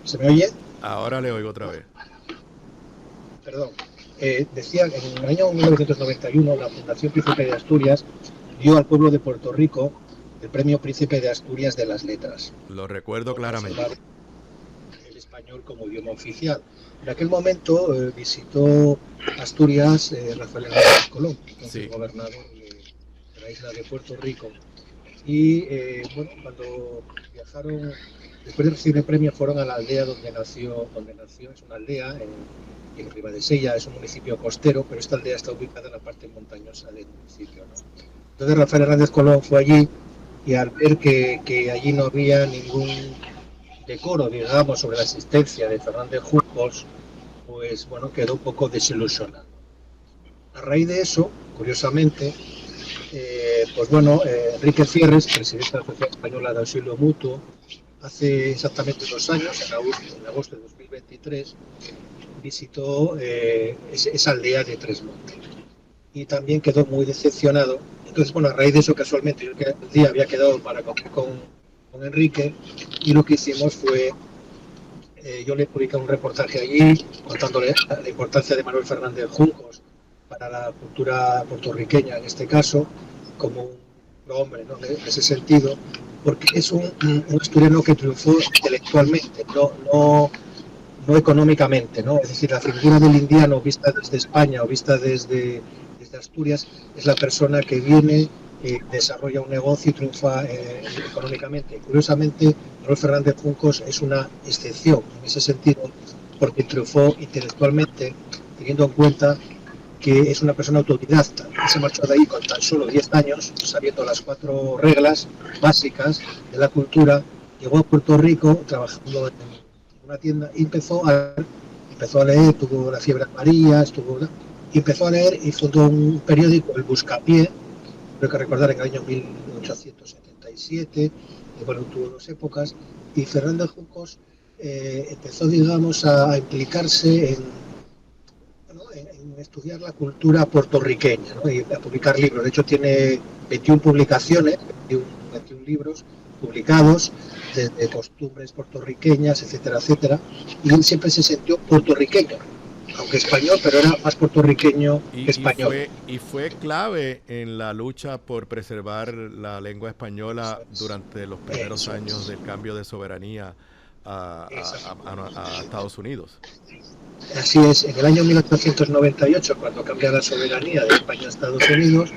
¿se me oye? Ahora le oigo otra vez. Perdón. Decía que en el año 1991 la Fundación Príncipe de Asturias dio al pueblo de Puerto Rico el Premio Príncipe de Asturias de las Letras. Lo recuerdo claramente. El español como idioma oficial. En aquel momento visitó Asturias Rafael Hernández Colón, entonces gobernador de la isla de Puerto Rico. Y bueno, cuando viajaron, después de recibir el premio, fueron a la aldea donde nació. Es una aldea en Ribadesella, es un municipio costero, pero esta aldea está ubicada en la parte montañosa del municipio, ¿no? Entonces Rafael Hernández Colón fue allí, y al ver que allí no había ningún decoro, digamos, sobre la existencia de Fernández Juncos, pues bueno, quedó un poco desilusionado. A raíz de eso, curiosamente, pues bueno, Enrique Fierres, presidente de la Sociedad Española de Auxilio Mutuo, hace exactamente 2 años, en agosto de 2023, visitó esa aldea de Tres Montes, y también quedó muy decepcionado. Entonces, bueno, a raíz de eso, casualmente, yo el día había quedado para comer con Enrique, y lo que hicimos fue, yo le publiqué un reportaje allí contándole la importancia de Manuel Fernández Juncos para la cultura puertorriqueña, en este caso, como un hombre, ¿no?, en ese sentido, porque es un asturiano que triunfó intelectualmente, no económicamente, ¿no? Es decir, la figura del indiano vista desde España o vista desde Asturias es la persona que viene, desarrolla un negocio y triunfa económicamente. Curiosamente, Manuel Fernández Juncos es una excepción en ese sentido, porque triunfó intelectualmente, teniendo en cuenta que es una persona autodidacta. Se marchó de ahí con tan solo 10 años, sabiendo las 4 reglas básicas de la cultura. Llegó a Puerto Rico trabajando en una tienda y empezó a leer, tuvo la fiebre amarilla, empezó a leer y fundó un periódico, El Buscapié, creo que recordar, en el año 1877, y bueno, tuvo 2 épocas, y Fernández Juncos empezó, digamos, a implicarse en estudiar la cultura puertorriqueña, ¿no?, y a publicar libros. De hecho, tiene 21 publicaciones, 21 libros publicados, de costumbres puertorriqueñas, etcétera, etcétera, y él siempre se sintió puertorriqueño, aunque español, pero era más puertorriqueño que español. Y fue clave en la lucha por preservar la lengua española durante los primeros años del cambio de soberanía a Estados Unidos. Así es, en el año 1898, cuando cambia la soberanía de España a Estados Unidos,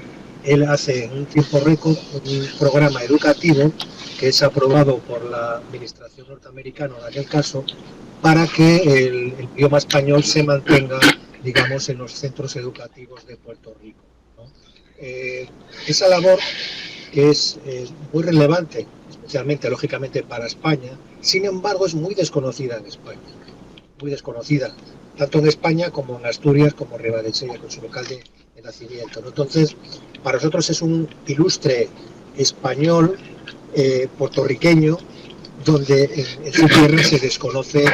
él hace en un tiempo récord un programa educativo que es aprobado por la administración norteamericana en aquel caso, para que el idioma español se mantenga, digamos, en los centros educativos de Puerto Rico, ¿no? Esa labor, que es muy relevante, especialmente, lógicamente, para España, sin embargo, es muy desconocida en España, muy desconocida, tanto en España como en Asturias, como Ribadesella, con su local de nacimiento, ¿no? Entonces, para nosotros es un ilustre español, puertorriqueño, donde en su tierra se desconoce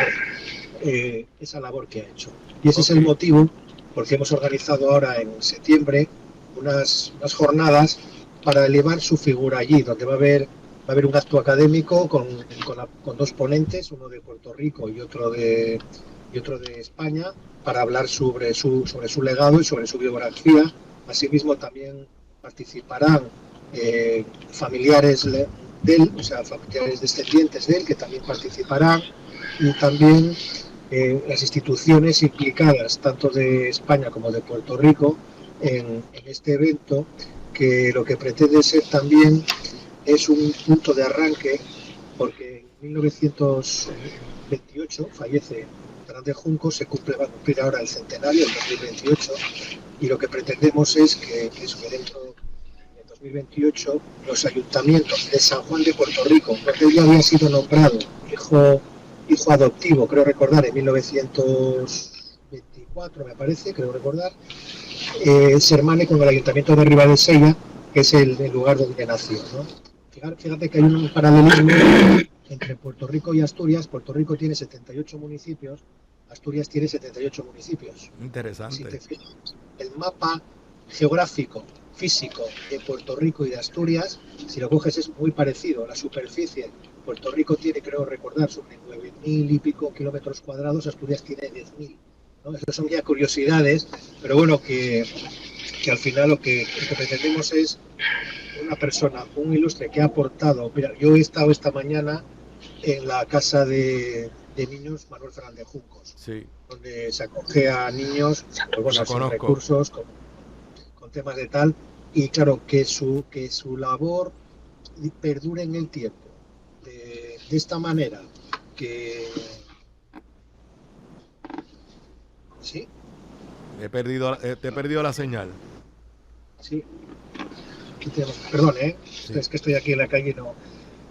esa labor que ha hecho. Y ese es el motivo porque hemos organizado ahora en septiembre unas jornadas para elevar su figura allí, donde va a haber un acto académico con 2 ponentes, uno de Puerto Rico y otro de y otro de España, para hablar sobre su legado y sobre su biografía. Asimismo, también participarán familiares de él, o sea, familiares descendientes de él, que también participarán, y también las instituciones implicadas, tanto de España como de Puerto Rico, en este evento, que lo que pretende ser también es un punto de arranque, porque en 1928 fallece Fernández Junco, va a cumplir ahora el centenario, en 2028, y lo que pretendemos es que dentro de 2028 los ayuntamientos de San Juan de Puerto Rico, porque él ya había sido nombrado hijo adoptivo, creo recordar, en 1924, me parece, creo recordar, se hermane con el ayuntamiento de Ribadesella, que es el lugar donde nació, ¿no? Fíjate que hay un paralelismo entre Puerto Rico y Asturias. Puerto Rico tiene 78 municipios, Asturias tiene 78 municipios. Interesante. Si te fijas, el mapa geográfico, físico de Puerto Rico y de Asturias, si lo coges, es muy parecido. La superficie, Puerto Rico tiene, creo recordar, sobre 9.000 y pico kilómetros cuadrados, Asturias tiene 10.000. ¿no? Estas son ya curiosidades, pero bueno, que al final lo que pretendemos es una persona, un ilustre que ha aportado. Mira, yo he estado esta mañana en la casa de niños Manuel Fernández Juncos, sí, donde se acoge a niños pues, bueno, sin recursos, con temas de tal, y claro, que su labor perdure en el tiempo, de esta manera, que... ¿Sí? Te he perdido la señal. Sí. Perdón, sí. Es que estoy aquí en la calle y no...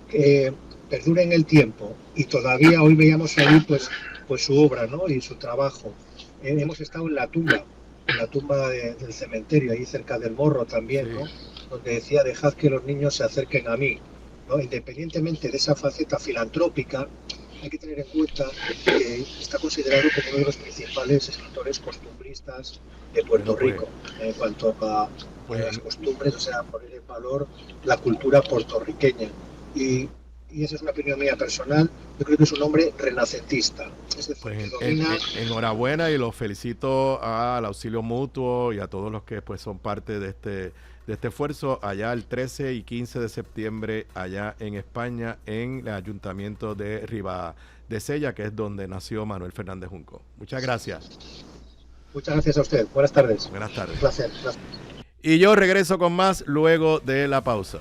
Que perdure en el tiempo, y todavía hoy veíamos ahí pues su obra, ¿no? Y su trabajo. Hemos estado en la tumba del cementerio, ahí cerca del Morro también, sí. ¿no? Donde decía: dejad que los niños se acerquen a mí, ¿no? Independientemente de esa faceta filantrópica, hay que tener en cuenta que está considerado como uno de los principales escritores costumbristas de Puerto Rico, en cuanto a las costumbres, o sea, poner en valor la cultura puertorriqueña. Y esa es una opinión mía personal. Yo creo que es un hombre renacentista. Es decir, pues domina... enhorabuena, y los felicito al Auxilio Mutuo y a todos los que pues son parte de este esfuerzo allá el 13 y 15 de septiembre allá en España, en el ayuntamiento de Ribadesella, que es donde nació Manuel Fernández Junco. Muchas gracias. Muchas gracias a usted. Buenas tardes. Buenas tardes. Un placer. Y yo regreso con más luego de la pausa.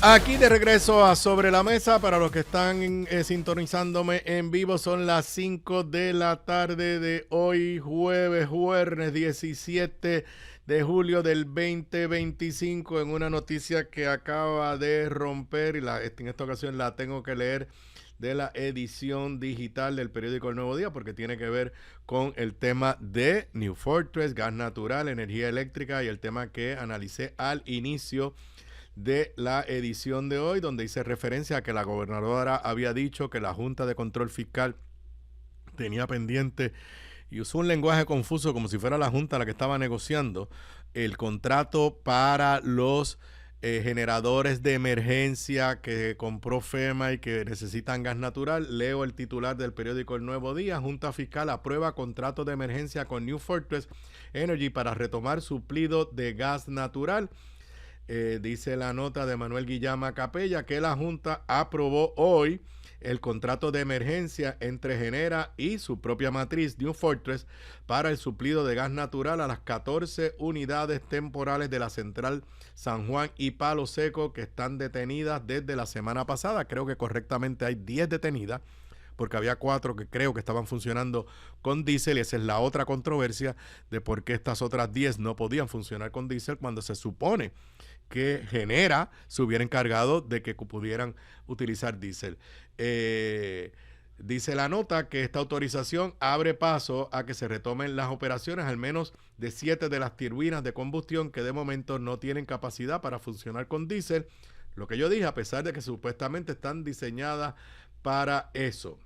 Aquí de regreso a Sobre la Mesa. Para los que están sintonizándome en vivo, son las 5 de la tarde de hoy, jueves 17 de julio del 2025, en una noticia que acaba de romper, y en esta ocasión la tengo que leer de la edición digital del periódico El Nuevo Día, porque tiene que ver con el tema de New Fortress, gas natural, energía eléctrica, y el tema que analicé al inicio de la edición de hoy, donde hice referencia a que la gobernadora había dicho que la Junta de Control Fiscal tenía pendiente, y usó un lenguaje confuso como si fuera la Junta la que estaba negociando el contrato para los generadores de emergencia que compró FEMA y que necesitan gas natural. Leo el titular del periódico El Nuevo Día: Junta Fiscal aprueba contrato de emergencia con New Fortress Energy para retomar suplido de gas natural. Dice la nota de Manuel Guillama Capella que la Junta aprobó hoy el contrato de emergencia entre Genera y su propia matriz New Fortress para el suplido de gas natural a las 14 unidades temporales de la central San Juan y Palo Seco, que están detenidas desde la semana pasada. Creo que correctamente hay 10 detenidas, porque había 4 que creo que estaban funcionando con diésel, y esa es la otra controversia de por qué estas otras 10 no podían funcionar con diésel, cuando se supone que Genera se hubiera encargado de que pudieran utilizar diésel. Dice la nota que esta autorización abre paso a que se retomen las operaciones al menos de 7 de las turbinas de combustión que de momento no tienen capacidad para funcionar con diésel. Lo que yo dije, a pesar de que supuestamente están diseñadas para eso.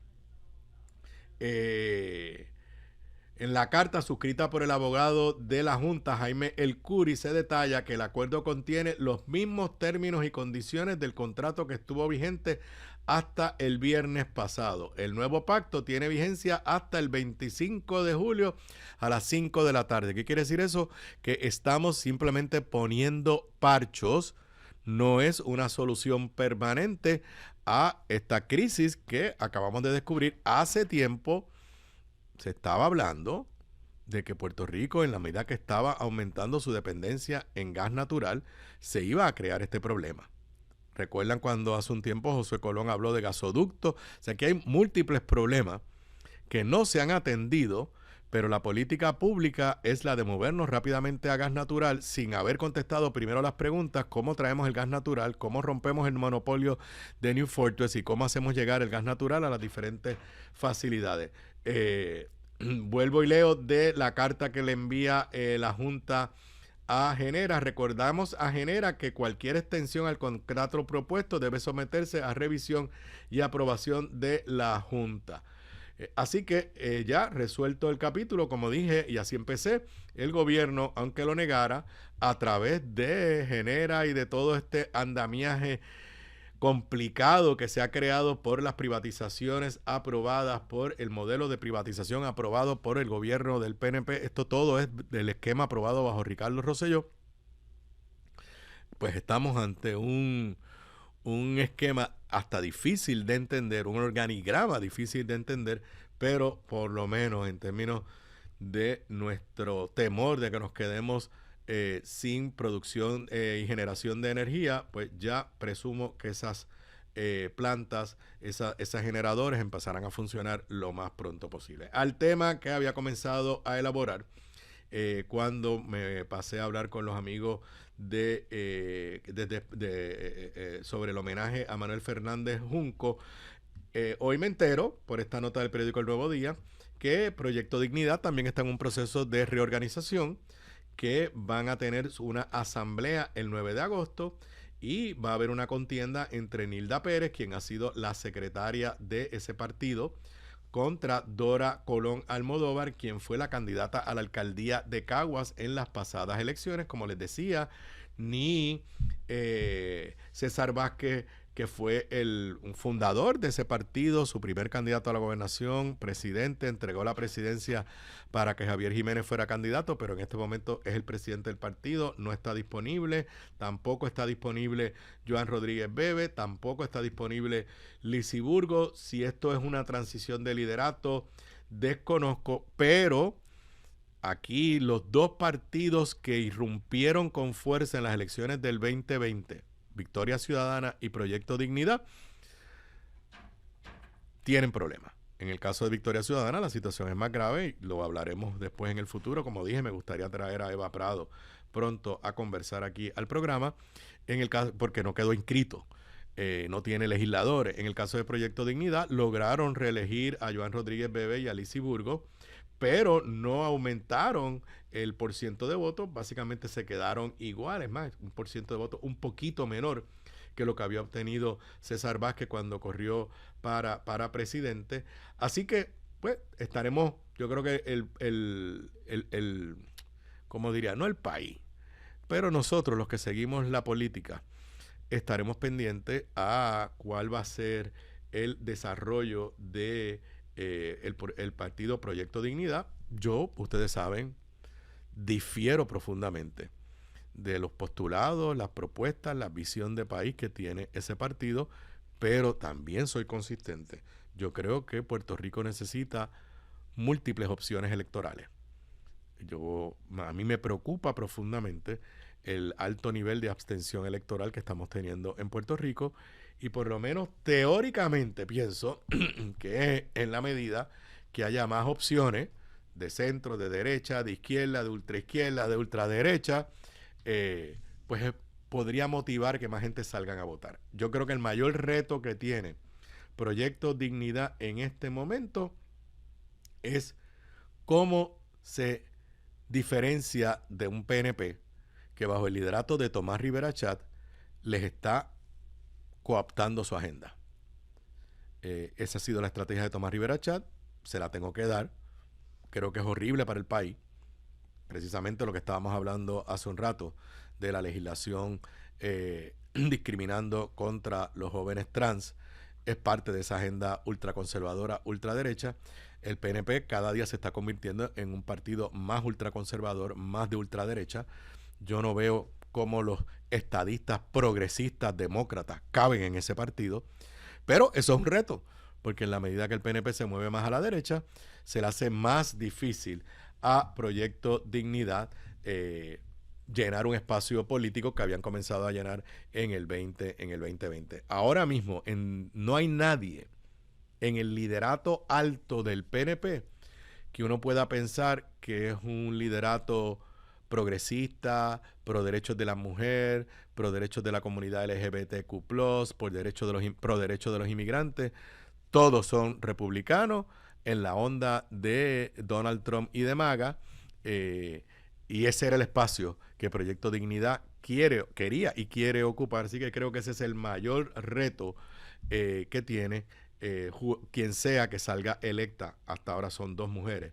En la carta suscrita por el abogado de la Junta, Jaime El Curi, se detalla que el acuerdo contiene los mismos términos y condiciones del contrato que estuvo vigente hasta el viernes pasado. El nuevo pacto tiene vigencia hasta el 25 de julio a las 5 de la tarde. ¿Qué quiere decir eso? Que estamos simplemente poniendo parchos. No es una solución permanente a esta crisis que acabamos de descubrir. Hace tiempo se estaba hablando de que Puerto Rico, en la medida que estaba aumentando su dependencia en gas natural, se iba a crear este problema. ¿Recuerdan cuando hace un tiempo José Colón habló de gasoductos? O sea, que hay múltiples problemas que no se han atendido, pero la política pública es la de movernos rápidamente a gas natural sin haber contestado primero las preguntas: ¿cómo traemos el gas natural? ¿Cómo rompemos el monopolio de New Fortress? ¿Y cómo hacemos llegar el gas natural a las diferentes facilidades? Vuelvo y leo de la carta que le envía la Junta a Genera. Recordamos a Genera que cualquier extensión al contrato propuesto debe someterse a revisión y aprobación de la Junta. Así que ya resuelto el capítulo, como dije, y así empecé, el gobierno, aunque lo negara, a través de Genera y de todo este andamiaje complicado que se ha creado por las privatizaciones aprobadas, por el modelo de privatización aprobado por el gobierno del PNP, esto todo es del esquema aprobado bajo Ricardo Rosselló, pues estamos ante un esquema hasta difícil de entender, un organigrama difícil de entender, pero por lo menos en términos de nuestro temor de que nos quedemos sin producción y generación de energía, pues ya presumo que esas plantas, esas generadores empezarán a funcionar lo más pronto posible. Al tema que había comenzado a elaborar cuando me pasé a hablar con los amigos sobre el homenaje a Manuel Fernández Junco, hoy me entero, por esta nota del periódico El Nuevo Día, que Proyecto Dignidad también está en un proceso de reorganización, que van a tener una asamblea el 9 de agosto y va a haber una contienda entre Nilda Pérez, quien ha sido la secretaria de ese partido, contra Dora Colón Almodóvar, quien fue la candidata a la alcaldía de Caguas en las pasadas elecciones. Como les decía, ni César Vázquez, que fue un fundador de ese partido, su primer candidato a la gobernación, presidente, entregó la presidencia para que Javier Jiménez fuera candidato, pero en este momento es el presidente del partido, no está disponible. Tampoco está disponible Joan Rodríguez Bebe, tampoco está disponible Lizy Burgos. Si esto es una transición de liderato, desconozco, pero aquí los dos partidos que irrumpieron con fuerza en las elecciones del 2020, Victoria Ciudadana y Proyecto Dignidad, tienen problemas. En el caso de Victoria Ciudadana la situación es más grave y lo hablaremos después en el futuro. Como dije, me gustaría traer a Eva Prado pronto a conversar aquí al programa, en el caso, porque no quedó inscrito, no tiene legisladores. En el caso de Proyecto Dignidad lograron reelegir a Joan Rodríguez Bebe y a Lizy Burgos, pero no aumentaron el porciento de votos, básicamente se quedaron iguales, más un porciento de votos un poquito menor que lo que había obtenido César Vázquez cuando corrió para presidente. Así que, pues, estaremos, yo creo que como diría, no el país, pero nosotros los que seguimos la política, estaremos pendientes a cuál va a ser el desarrollo de el partido Proyecto Dignidad. Yo, ustedes saben, difiero profundamente de los postulados, las propuestas, la visión de país que tiene ese partido, pero también soy consistente. Yo creo que Puerto Rico necesita múltiples opciones electorales. A mí me preocupa profundamente el alto nivel de abstención electoral que estamos teniendo en Puerto Rico, y por lo menos teóricamente pienso que en la medida que haya más opciones de centro, de derecha, de izquierda, de ultraizquierda, de ultraderecha, pues podría motivar que más gente salgan a votar. Yo creo que el mayor reto que tiene Proyecto Dignidad en este momento es cómo se diferencia de un PNP que bajo el liderato de Tomás Rivera Chat les está cooptando su agenda. Esa ha sido la estrategia de Tomás Rivera Chat, se la tengo que dar. creo que es horrible para el país. Precisamente lo que estábamos hablando hace un rato de la legislación discriminando contra los jóvenes trans es parte de esa agenda ultraconservadora, ultraderecha. El PNP cada día se está convirtiendo en un partido más ultraconservador, más de ultraderecha. Yo no veo cómo los estadistas, progresistas, demócratas caben en ese partido, pero eso es un reto, porque en la medida que el PNP se mueve más a la derecha, se le hace más difícil a Proyecto Dignidad llenar un espacio político que habían comenzado a llenar en el 2020. Ahora mismo no hay nadie en el liderato alto del PNP que uno pueda pensar que es un liderato progresista, pro derechos de la mujer, pro derechos de la comunidad LGBTQ+, pro derechos de los inmigrantes. Todos son republicanos en la onda de Donald Trump y de MAGA, y ese era el espacio que Proyecto Dignidad quería y quiere ocupar. Así que creo que ese es el mayor reto que tiene quien sea que salga electa. Hasta ahora son 2 mujeres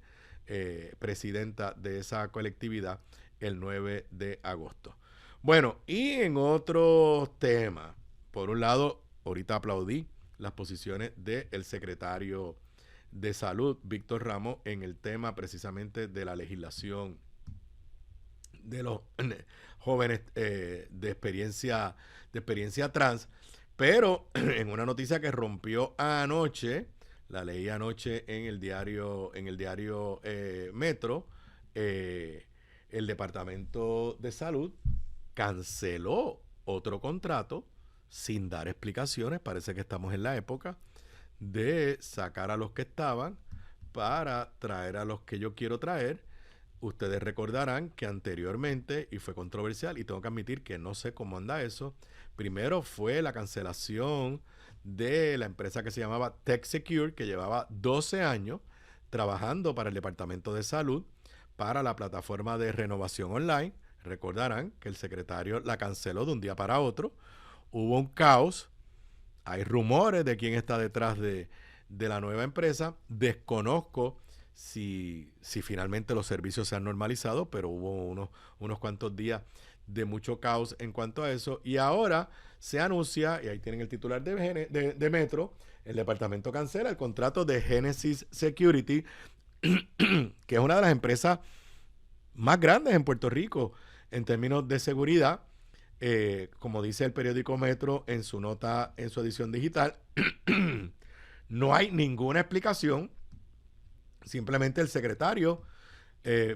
presidenta de esa colectividad el 9 de agosto. Bueno, y en otro tema, por un lado, ahorita aplaudí las posiciones del secretario de Salud, Víctor Ramos, en el tema precisamente de la legislación de los jóvenes de experiencia trans, pero en una noticia que rompió anoche, la leí anoche en el diario Metro, el Departamento de Salud canceló otro contrato sin dar explicaciones. Parece que estamos en la época de sacar a los que estaban para traer a los que yo quiero traer. Ustedes recordarán que anteriormente, y fue controversial, y tengo que admitir que no sé cómo anda eso, primero fue la cancelación de la empresa que se llamaba TechSecure, que llevaba 12 años trabajando para el Departamento de Salud, para la plataforma de renovación online. Recordarán que el secretario la canceló de un día para otro. Hubo un caos. Hay rumores de quién está detrás de la nueva empresa. Desconozco si finalmente los servicios se han normalizado, pero hubo unos cuantos días de mucho caos en cuanto a eso. Y ahora se anuncia, y ahí tienen el titular de Metro, el departamento cancela el contrato de Genesis Security, que es una de las empresas más grandes en Puerto Rico en términos de seguridad. Como dice el periódico Metro en su nota, en su edición digital, no hay ninguna explicación. Simplemente el secretario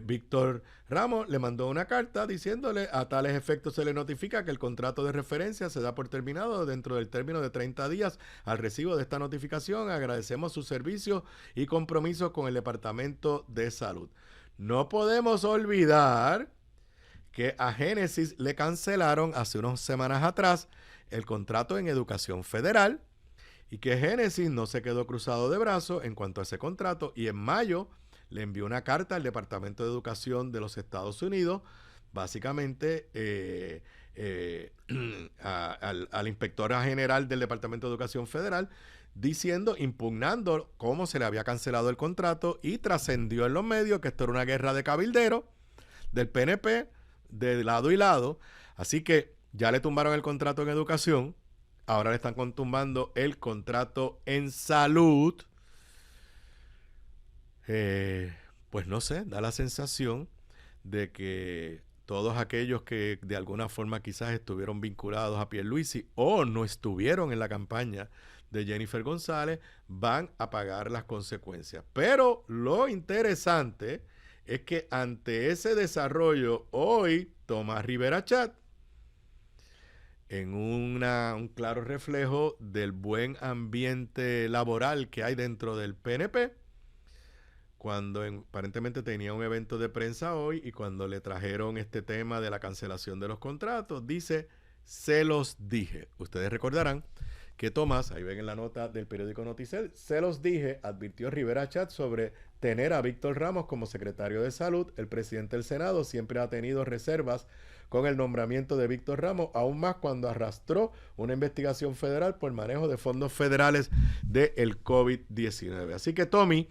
Víctor Ramos le mandó una carta diciéndole: a tales efectos se le notifica que el contrato de referencia se da por terminado dentro del término de 30 días al recibo de esta notificación. Agradecemos sus servicios y compromisos con el Departamento de Salud. No podemos olvidar que a Génesis le cancelaron hace unas semanas atrás el contrato en educación federal, y que Génesis no se quedó cruzado de brazos en cuanto a ese contrato, y en mayo le envió una carta al Departamento de Educación de los Estados Unidos, básicamente al inspector general del Departamento de Educación Federal, impugnando cómo se le había cancelado el contrato, y trascendió en los medios que esto era una guerra de cabilderos del PNP de lado y lado. Así que ya le tumbaron el contrato en educación, ahora le están tumbando el contrato en salud. Pues no sé, da la sensación de que todos aquellos que de alguna forma quizás estuvieron vinculados a Pierluisi o no estuvieron en la campaña de Jennifer González van a pagar las consecuencias. Pero lo interesante es que ante ese desarrollo, hoy Tomás Rivera Chat, en un claro reflejo del buen ambiente laboral que hay dentro del PNP, cuando aparentemente tenía un evento de prensa hoy, y cuando le trajeron este tema de la cancelación de los contratos, dice: se los dije. Ustedes recordarán que Tomás, ahí ven en la nota del periódico Noticel, se los dije, advirtió Rivera Chat sobre tener a Víctor Ramos como secretario de Salud. El presidente del Senado siempre ha tenido reservas con el nombramiento de Víctor Ramos, aún más cuando arrastró una investigación federal por manejo de fondos federales del COVID-19. Así que Tommy,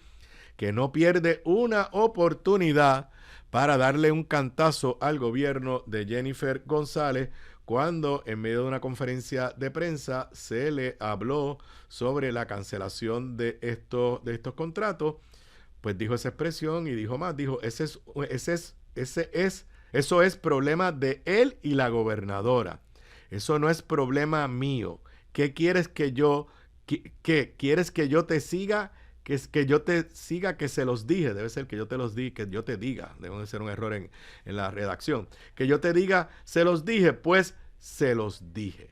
que no pierde una oportunidad para darle un cantazo al gobierno de Jennifer González cuando en medio de una conferencia de prensa se le habló sobre la cancelación de estos contratos. Pues dijo esa expresión y dijo más, dijo, eso es problema de él y la gobernadora. Eso no es problema mío. ¿Qué quieres que yo, quieres que yo te siga? Que yo te siga, que se los dije. Debe ser que yo te los di, que yo te diga. Debe ser un error en la redacción. Que yo te diga, se los dije, pues se los dije.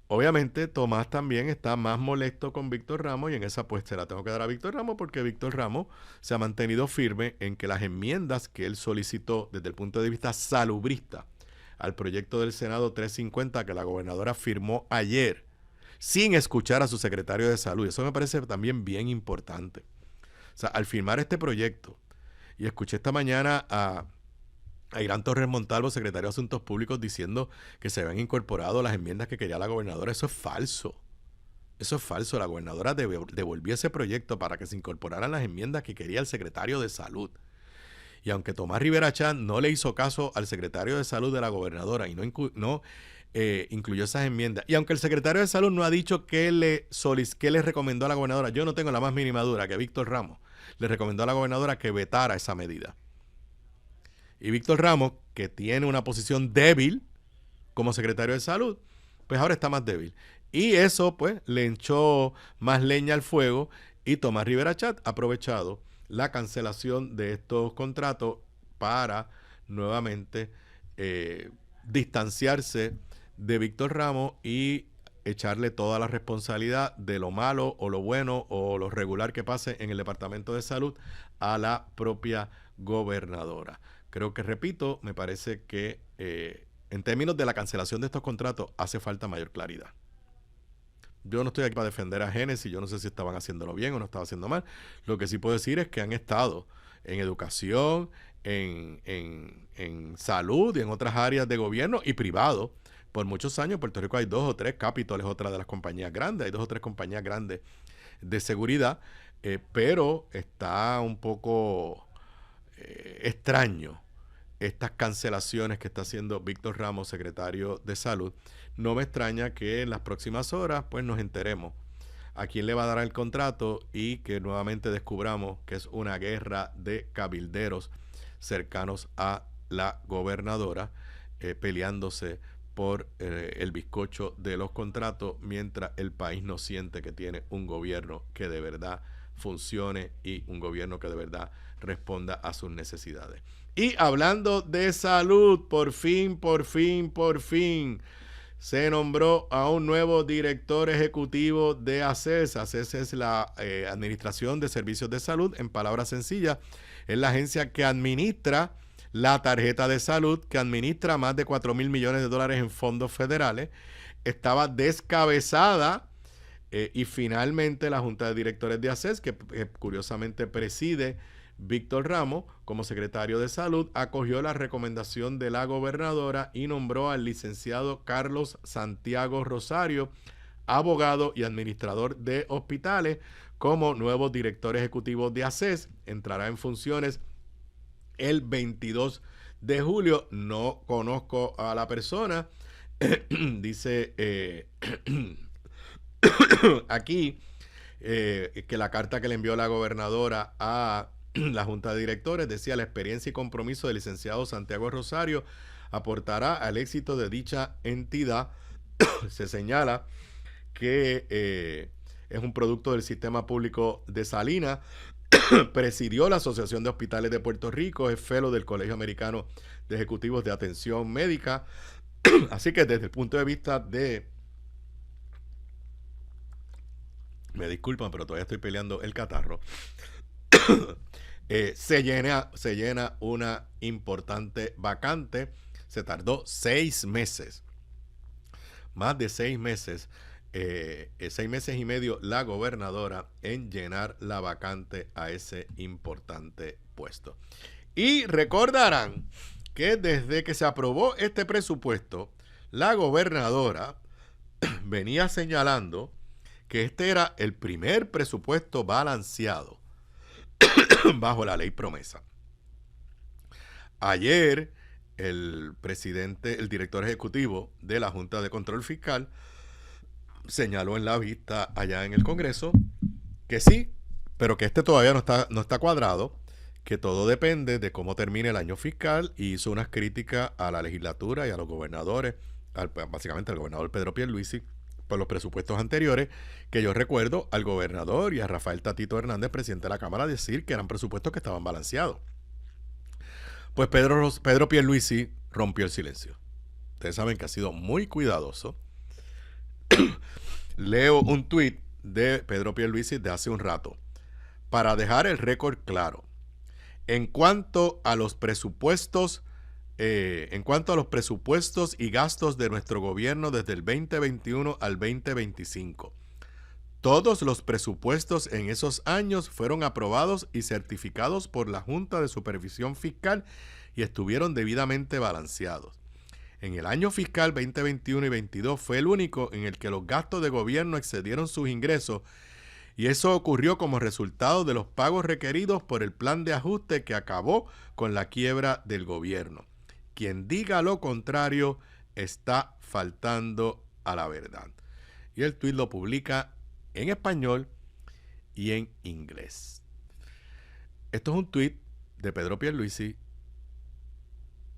Obviamente, Tomás también está más molesto con Víctor Ramos y en esa pues se la tengo que dar a Víctor Ramos porque Víctor Ramos se ha mantenido firme en que las enmiendas que él solicitó desde el punto de vista salubrista al proyecto del Senado 350 que la gobernadora firmó ayer sin escuchar a su secretario de salud. Eso me parece también bien importante. O sea, al firmar este proyecto, y escuché esta mañana a Irán Torres Montalvo, secretario de Asuntos Públicos, diciendo que se habían incorporado las enmiendas que quería la gobernadora. Eso es falso. Eso es falso. La gobernadora devolvió ese proyecto para que se incorporaran las enmiendas que quería el secretario de Salud. Y aunque Tomás Rivera Chat no le hizo caso al secretario de Salud de la gobernadora y no incluyó esas enmiendas, y aunque el secretario de Salud no ha dicho qué le recomendó a la gobernadora, yo no tengo la más mínima duda que Víctor Ramos le recomendó a la gobernadora que vetara esa medida. Y Víctor Ramos, que tiene una posición débil como secretario de Salud, pues ahora está más débil. Y eso, pues, le echó más leña al fuego y Tomás Rivera Chat ha aprovechado la cancelación de estos contratos para nuevamente distanciarse de Víctor Ramos y echarle toda la responsabilidad de lo malo o lo bueno o lo regular que pase en el Departamento de Salud a la propia gobernadora. Creo que, repito, me parece que en términos de la cancelación de estos contratos hace falta mayor claridad. Yo no estoy aquí para defender a Génesis, yo no sé si estaban haciéndolo bien o no estaban haciendo mal. Lo que sí puedo decir es que han estado en educación, en salud y en otras áreas de gobierno y privado. Por muchos años en Puerto Rico hay 2 o 3, Capitol es otra de las compañías grandes, hay 2 o 3 compañías grandes de seguridad, pero está un poco extraño estas cancelaciones que está haciendo Víctor Ramos, secretario de Salud. No me extraña que en las próximas horas pues nos enteremos a quién le va a dar el contrato y que nuevamente descubramos que es una guerra de cabilderos cercanos a la gobernadora peleándose por el bizcocho de los contratos mientras el país no siente que tiene un gobierno que de verdad funcione y un gobierno que de verdad responda a sus necesidades. Y hablando de salud, por fin, se nombró a un nuevo director ejecutivo de ACES. ACES es la Administración de Servicios de Salud. En palabras sencillas, es la agencia que administra la tarjeta de salud, que administra más de $4,000 millones en fondos federales. Estaba descabezada y finalmente la Junta de Directores de ACES, que curiosamente preside Víctor Ramos como secretario de Salud, acogió la recomendación de la gobernadora y nombró al licenciado Carlos Santiago Rosario, abogado y administrador de hospitales, como nuevo director ejecutivo de ACES. Entrará en funciones el 22 de julio. No conozco a la persona. Dice aquí que la carta que le envió la gobernadora a la Junta de Directores decía: la experiencia y compromiso del licenciado Santiago Rosario aportará al éxito de dicha entidad. Se señala que es un producto del sistema público de Salinas. Presidió la Asociación de Hospitales de Puerto Rico, es fellow del Colegio Americano de Ejecutivos de Atención Médica. Así que desde el punto de vista de... Me disculpan, pero todavía estoy peleando el catarro. Se llena una importante vacante. Se tardó 6 meses. Más de 6 meses. 6 meses y medio la gobernadora en llenar la vacante a ese importante puesto. Y recordarán que desde que se aprobó este presupuesto, la gobernadora venía señalando que este era el primer presupuesto balanceado bajo la ley promesa. Ayer, el director ejecutivo de la Junta de Control Fiscal, señaló en la vista allá en el Congreso que sí, pero que todavía no está cuadrado, que todo depende de cómo termine el año fiscal, y hizo unas críticas a la legislatura y a los gobernadores, básicamente al gobernador Pedro Pierluisi, por los presupuestos anteriores, que yo recuerdo al gobernador y a Rafael Tatito Hernández, presidente de la Cámara, decir que eran presupuestos que estaban balanceados. Pues Pedro Pierluisi rompió el silencio. Ustedes saben que ha sido muy cuidadoso. Leo un tuit de Pedro Pierluisi de hace un rato. Para dejar el récord claro, en cuanto a los presupuestos y gastos de nuestro gobierno desde el 2021 al 2025, todos los presupuestos en esos años fueron aprobados y certificados por la Junta de Supervisión Fiscal y estuvieron debidamente balanceados. En el año fiscal 2021 y 2022 fue el único en el que los gastos de gobierno excedieron sus ingresos, y eso ocurrió como resultado de los pagos requeridos por el plan de ajuste que acabó con la quiebra del gobierno. Quien diga lo contrario está faltando a la verdad. Y el tuit lo publica en español y en inglés. Esto es un tuit de Pedro Pierluisi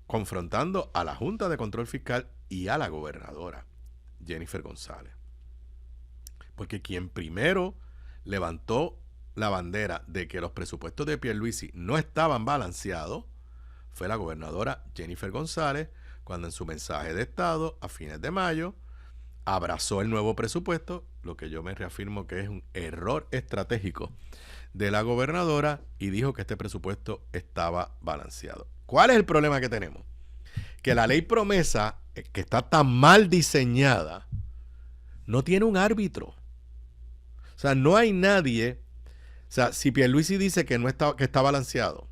confrontando a la Junta de Control Fiscal y a la gobernadora Jennifer González. Porque quien primero levantó la bandera de que los presupuestos de Pierluisi no estaban balanceados fue la gobernadora Jennifer González, cuando en su mensaje de Estado a fines de mayo abrazó el nuevo presupuesto, lo que yo me reafirmo que es un error estratégico de la gobernadora, y dijo que este presupuesto estaba balanceado. ¿Cuál es el problema que tenemos? Que la ley promesa, que está tan mal diseñada, no tiene un árbitro. O sea, no hay nadie. O sea, si Pierluisi dice que está balanceado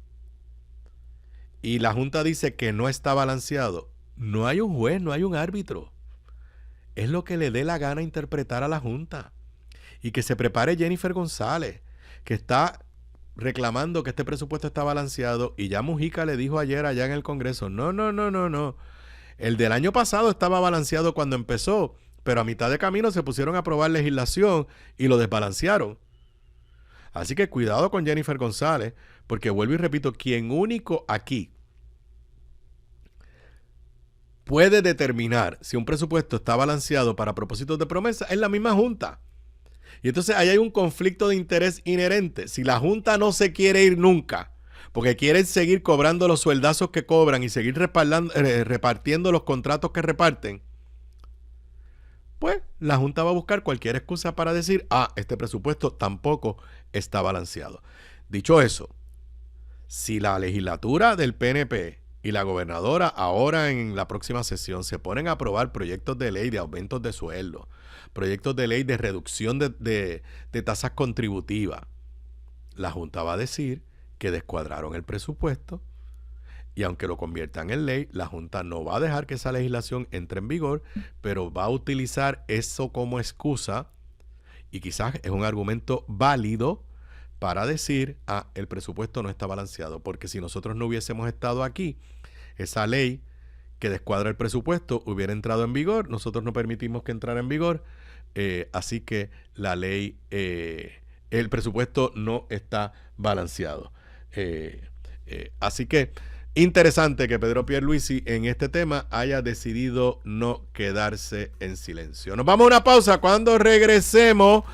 y la Junta dice que no está balanceado, no hay un juez, no hay un árbitro. Es lo que le dé la gana interpretar a la Junta. Y que se prepare Jennifer González, que está reclamando que este presupuesto está balanceado, y ya Mujica le dijo ayer allá en el Congreso, no. El del año pasado estaba balanceado cuando empezó, pero a mitad de camino se pusieron a aprobar legislación y lo desbalancearon. Así que cuidado con Jennifer González, porque vuelvo y repito, quien único aquí puede determinar si un presupuesto está balanceado para propósitos de promesa es la misma Junta. Y entonces ahí hay un conflicto de interés inherente. Si la Junta no se quiere ir nunca, porque quieren seguir cobrando los sueldazos que cobran y seguir repartiendo los contratos que reparten, pues la Junta va a buscar cualquier excusa para decir, este presupuesto tampoco está balanceado. Dicho eso, si la legislatura del PNP y la gobernadora ahora en la próxima sesión se ponen a aprobar proyectos de ley de aumentos de sueldo, proyectos de ley de reducción de tasas contributivas, la Junta va a decir que descuadraron el presupuesto, y aunque lo conviertan en ley, la Junta no va a dejar que esa legislación entre en vigor, pero va a utilizar eso como excusa, y quizás es un argumento válido para decir, el presupuesto no está balanceado, porque si nosotros no hubiésemos estado aquí, esa ley que descuadra el presupuesto hubiera entrado en vigor, nosotros no permitimos que entrara en vigor, así que la ley, el presupuesto no está balanceado. Así que interesante que Pedro Pierluisi en este tema haya decidido no quedarse en silencio. Nos vamos a una pausa. Cuando regresemos,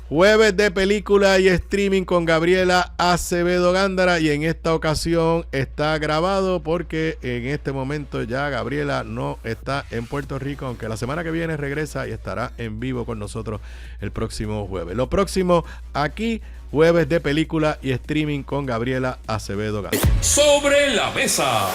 jueves de película y streaming con Gabriela Acevedo Gándara, y en esta ocasión está grabado porque en este momento ya Gabriela no está en Puerto Rico, aunque la semana que viene regresa y estará en vivo con nosotros el próximo jueves. Lo próximo aquí, jueves de película y streaming con Gabriela Acevedo Gándara. Sobre la mesa.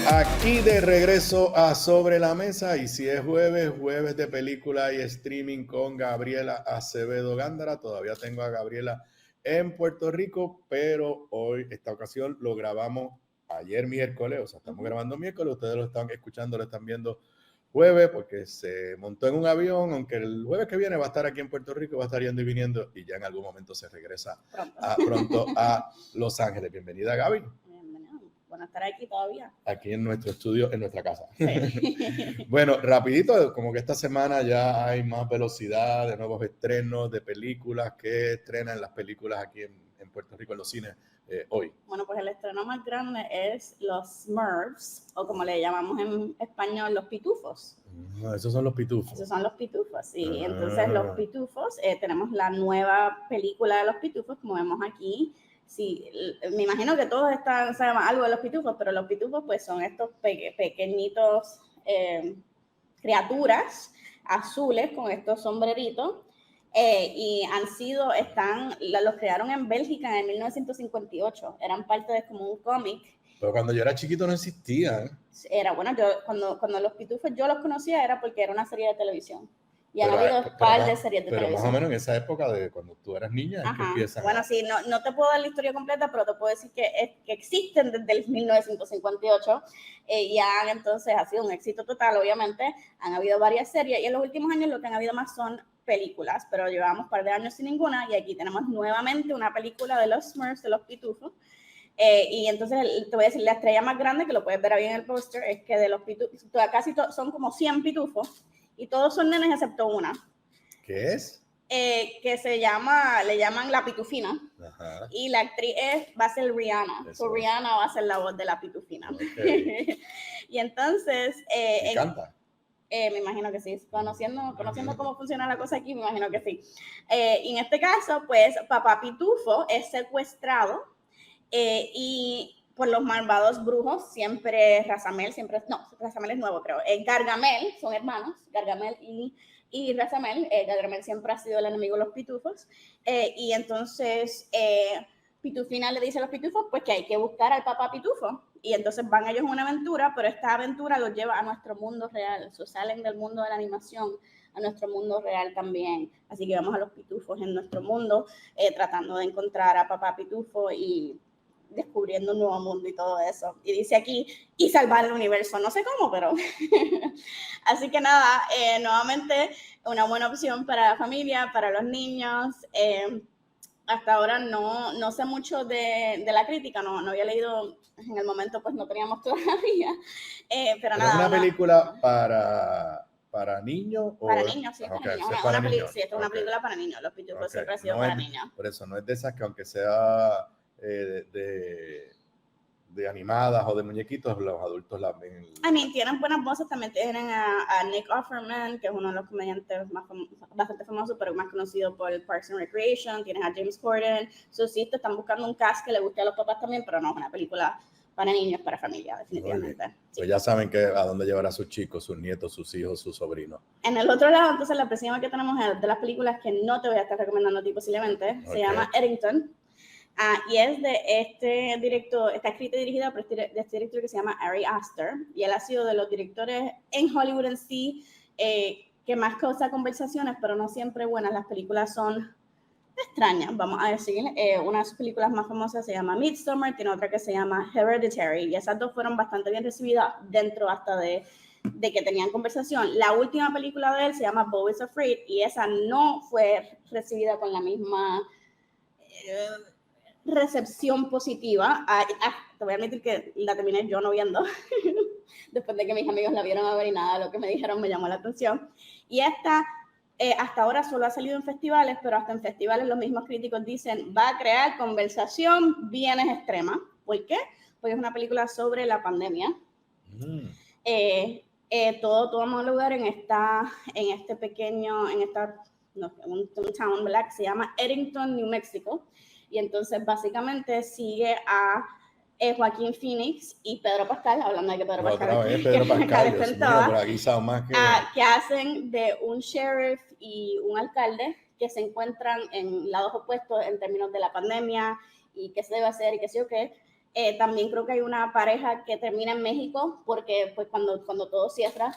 Aquí de regreso a Sobre la Mesa, y si es jueves de película y streaming con Gabriela Acevedo Gándara. Todavía tengo a Gabriela en Puerto Rico, pero hoy, esta ocasión, lo grabamos ayer miércoles, o sea, estamos grabando miércoles, ustedes lo están escuchando, lo están viendo jueves porque se montó en un avión, aunque el jueves que viene va a estar aquí en Puerto Rico, va a estar yendo y viniendo y ya en algún momento se regresa pronto a Los Ángeles. Bienvenida, Gaby. Bueno, estar aquí todavía. Aquí en nuestro estudio, en nuestra casa. Sí. Bueno, rapidito, como que esta semana ya hay más velocidad de nuevos estrenos de películas que estrenan las películas aquí en Puerto Rico, en los cines hoy. Bueno, pues el estreno más grande es Los Smurfs, o como le llamamos en español, Los Pitufos. No, esos son los pitufos. Esos son los pitufos, sí. Entonces, los pitufos, tenemos la nueva película de los pitufos, como vemos aquí. Sí, me imagino que todos saben algo de los pitufos, pero los pitufos pues son estos pequeñitos criaturas azules con estos sombreritos y los crearon en Bélgica en 1958, eran parte de como un cómic. Pero cuando yo era chiquito no existía. Era, bueno, cuando los pitufos yo los conocía era porque era una serie de televisión. Y han habido un par de series de televisión. Pero más o menos en esa época de cuando tú eras niña, es que empiezan. Bueno, sí, no te puedo dar la historia completa, pero te puedo decir que existen desde el 1958 y entonces ha sido un éxito total, obviamente. Han habido varias series y en los últimos años lo que han habido más son películas, pero llevamos un par de años sin ninguna y aquí tenemos nuevamente una película de los Smurfs, de los pitufos. Y entonces te voy a decir, la estrella más grande, que lo puedes ver ahí en el póster, es que de los pitufos, son como 100 pitufos. Y todos son nenes excepto una. ¿Qué es? Que le llaman la pitufina. Ajá. Y la actriz va a ser Rihanna. Rihanna va a ser la voz de la pitufina. Okay. Y entonces... ¿Canta? Me imagino que sí. Conociendo cómo funciona la cosa aquí, me imagino que sí. Y en este caso, pues, Papá Pitufo es secuestrado y... por los malvados brujos, Razamel es nuevo, creo. Gargamel, son hermanos, Gargamel y Razamel. Gargamel siempre ha sido el enemigo de los pitufos. Y entonces Pitufina le dice a los pitufos pues que hay que buscar al papá pitufo. Y entonces van ellos en una aventura, pero esta aventura los lleva a nuestro mundo real. Salen del mundo de la animación a nuestro mundo real también. Así que vamos a los pitufos en nuestro mundo, tratando de encontrar a papá pitufo y descubriendo un nuevo mundo y todo eso. Y dice aquí, y salvar el universo. No sé cómo, pero... Así que nada, nuevamente una buena opción para la familia, para los niños. Hasta ahora no sé mucho de la crítica, no había leído en el momento, pues no teníamos todavía. Pero nada. ¿Es una película para niños? Para niños, sí, okay, para niños. Sí, esta es una película para niños. Los pitufos siempre han sido para niños. Por eso, no es de esas que aunque sea... de animadas o de muñequitos, los adultos la ven. Tienen buenas voces, también tienen a Nick Offerman, que es uno de los comediantes bastante famosos, pero más conocido por Parks and Recreation. Tienes a James Corden. Sí, están buscando un cast que le guste a los papás también, pero no es una película para niños, para familia, definitivamente. Sí. Pues ya saben a dónde llevar a sus chicos, sus nietos, sus hijos, sus sobrinos. En el otro lado, entonces, la próxima que tenemos es de las películas que no te voy a estar recomendando a ti posiblemente. Se llama Eddington. Y es de este director, está escrita y dirigida por de este director que se llama Ari Aster, y él ha sido de los directores en Hollywood en sí que más causa conversaciones, pero no siempre buenas. Las películas son extrañas, vamos a decir. Una de sus películas más famosas se llama Midsommar, tiene otra que se llama Hereditary, y esas dos fueron bastante bien recibidas dentro hasta de que tenían conversación. La última película de él se llama Beau is Afraid, y esa no fue recibida con la misma... recepción positiva. Te voy a admitir que la terminé yo no viendo después de que mis amigos la vieron a ver y nada, lo que me dijeron me llamó la atención. Y esta hasta ahora solo ha salido en festivales, pero hasta en festivales los mismos críticos dicen va a crear conversación bien extrema. ¿Por qué? Porque es una película sobre la pandemia. Todo toma lugar en este pequeño, un town, ¿verdad? Que se llama Eddington, New Mexico. Y entonces básicamente sigue a Joaquín Phoenix y Pedro Pascal, hablando de que Pedro Pascal, que hacen de un sheriff y un alcalde que se encuentran en lados opuestos en términos de la pandemia y qué se debe hacer y qué sé yo qué. También creo que hay una pareja que termina en México porque pues cuando todo cierra,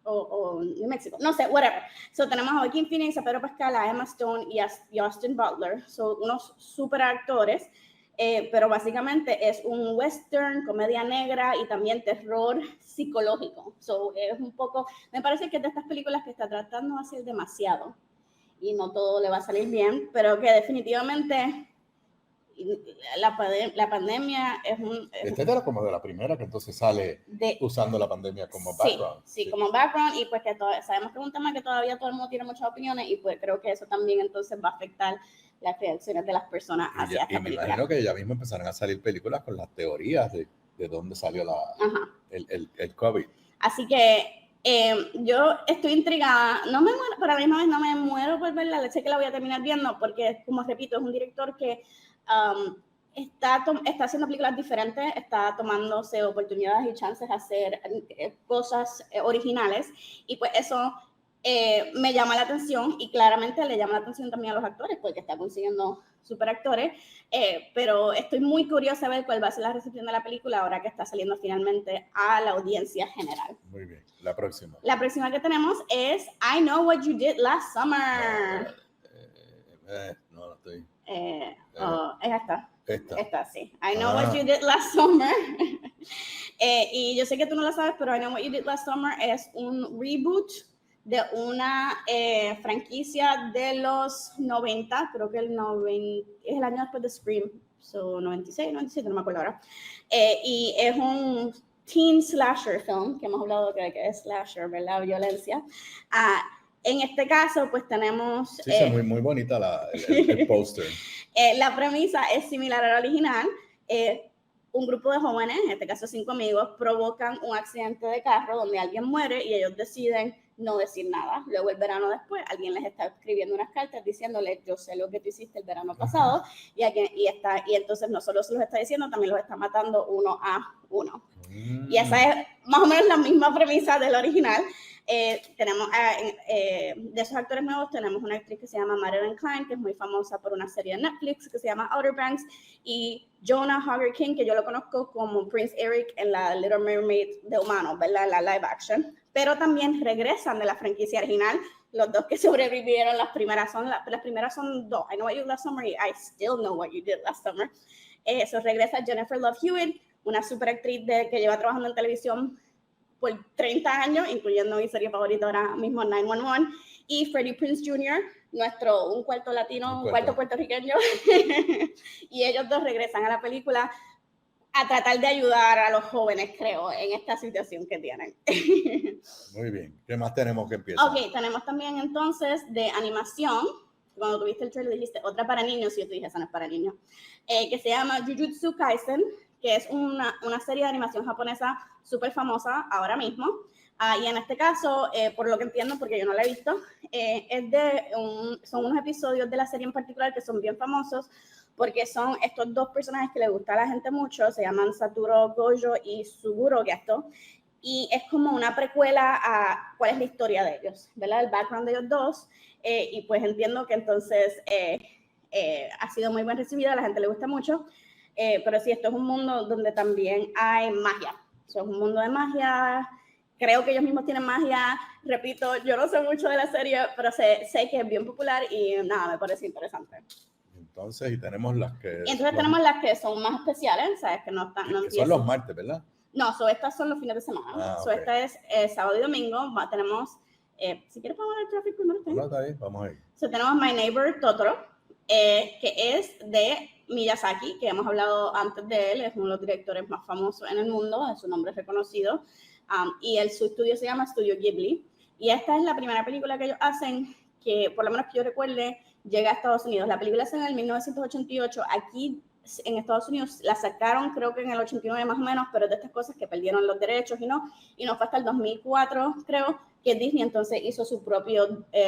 o New Mexico, no sé, whatever. So tenemos a Joaquin Phoenix, a Pedro Pascal, a Emma Stone y a Austin Butler. Son unos super actores pero básicamente es un western, comedia negra y también terror psicológico. So, es un poco, me parece que es de estas películas que está tratando de hacer demasiado y no todo le va a salir bien, pero que definitivamente la pandemia es un... Este era como de la primera que entonces sale usando la pandemia como background. Sí, como background, y pues que sabemos que es un tema que todavía todo el mundo tiene muchas opiniones, y pues creo que eso también entonces va a afectar las reacciones de las personas hacia esta película. Y me imagino que ya mismo empezarán a salir películas con las teorías de dónde salió el COVID. Así que yo estoy intrigada, no me muero, pero a la misma vez no me muero por verla, sé que la voy a terminar viendo, porque como repito, es un director que está haciendo películas diferentes, está tomándose oportunidades y chances de hacer cosas originales, y pues eso me llama la atención, y claramente le llama la atención también a los actores, porque está consiguiendo super actores, pero estoy muy curiosa de ver cuál va a ser la recepción de la película ahora que está saliendo finalmente a la audiencia general. Muy bien, la próxima. La próxima que tenemos es I Know What You Did Last Summer. No estoy... es esta, sí. I Know What You Did Last Summer. Y yo sé que tú no lo sabes, pero I Know What You Did Last Summer es un reboot de una franquicia de los 90, creo que es el año después de Scream, so 96, 97, no me acuerdo ahora. Y es un teen slasher film, que hemos hablado que es slasher, ¿verdad? Violencia. En este caso, pues tenemos... Sí, es muy bonita el póster. La premisa es similar a la original. Un grupo de jóvenes, en este caso 5 amigos, provocan un accidente de carro donde alguien muere y ellos deciden no decir nada. Luego el verano después, alguien les está escribiendo unas cartas diciéndole, yo sé lo que tú hiciste el verano pasado, y entonces no solo se los está diciendo, también los está matando uno a uno. Y esa es más o menos la misma premisa del original. Tenemos de esos actores nuevos tenemos una actriz que se llama Madeline Klein, que es muy famosa por una serie de Netflix que se llama Outer Banks, y Jonah Hauer-King, que yo lo conozco como Prince Eric en la Little Mermaid de humanos, ¿verdad? La live action, pero también regresan de la franquicia original. Los dos que sobrevivieron, las primeras son dos, I Know What You Did Last Summer y I Still Know What You Did Last Summer. Eso regresa Jennifer Love Hewitt, una super actriz que lleva trabajando en televisión por 30 años, incluyendo mi serie favorita ahora mismo, 911, y Freddie Prinze Jr., un cuarto latino, un cuarto puertorriqueño, y ellos dos regresan a la película a tratar de ayudar a los jóvenes, creo, en esta situación que tienen. Muy bien, ¿qué más tenemos que empezar? Ok, tenemos también entonces de animación, cuando tuviste el trailer dijiste otra para niños, y yo te dije esa no es para niños, que se llama Jujutsu Kaisen, que es una serie de animación japonesa súper famosa ahora mismo. Y en este caso, por lo que entiendo, porque yo no la he visto, son unos episodios de la serie en particular que son bien famosos, porque son estos dos personajes que le gusta a la gente mucho, se llaman Satoru Gojo y Suguro Geto, y es como una precuela a cuál es la historia de ellos, ¿verdad? El background de ellos dos, y pues entiendo que entonces ha sido muy bien recibida, a la gente le gusta mucho. Pero sí, esto es un mundo donde también hay magia. Es un mundo de magia. Creo que ellos mismos tienen magia. Repito, yo no sé mucho de la serie, pero sé que es bien popular y nada, me parece interesante. Entonces, y tenemos las que... tenemos las que son más especiales, ¿sabes? Que no están... que son los martes, ¿verdad? No, estas son los fines de semana. Okay. Esta es sábado y domingo. Tenemos... si quieres, vamos a ver el tráfico primero. No, está bien, vamos a ir. Tenemos My Neighbor Totoro, que es de Miyazaki, que hemos hablado antes de él, es uno de los directores más famosos en el mundo, su nombre es reconocido, y su estudio se llama Studio Ghibli, y esta es la primera película que ellos hacen que, por lo menos que yo recuerde, llega a Estados Unidos. La película es en el 1988, aquí en Estados Unidos la sacaron creo que en el 89 más o menos, pero de estas cosas que perdieron los derechos y no fue hasta el 2004 creo que Disney entonces hizo su propia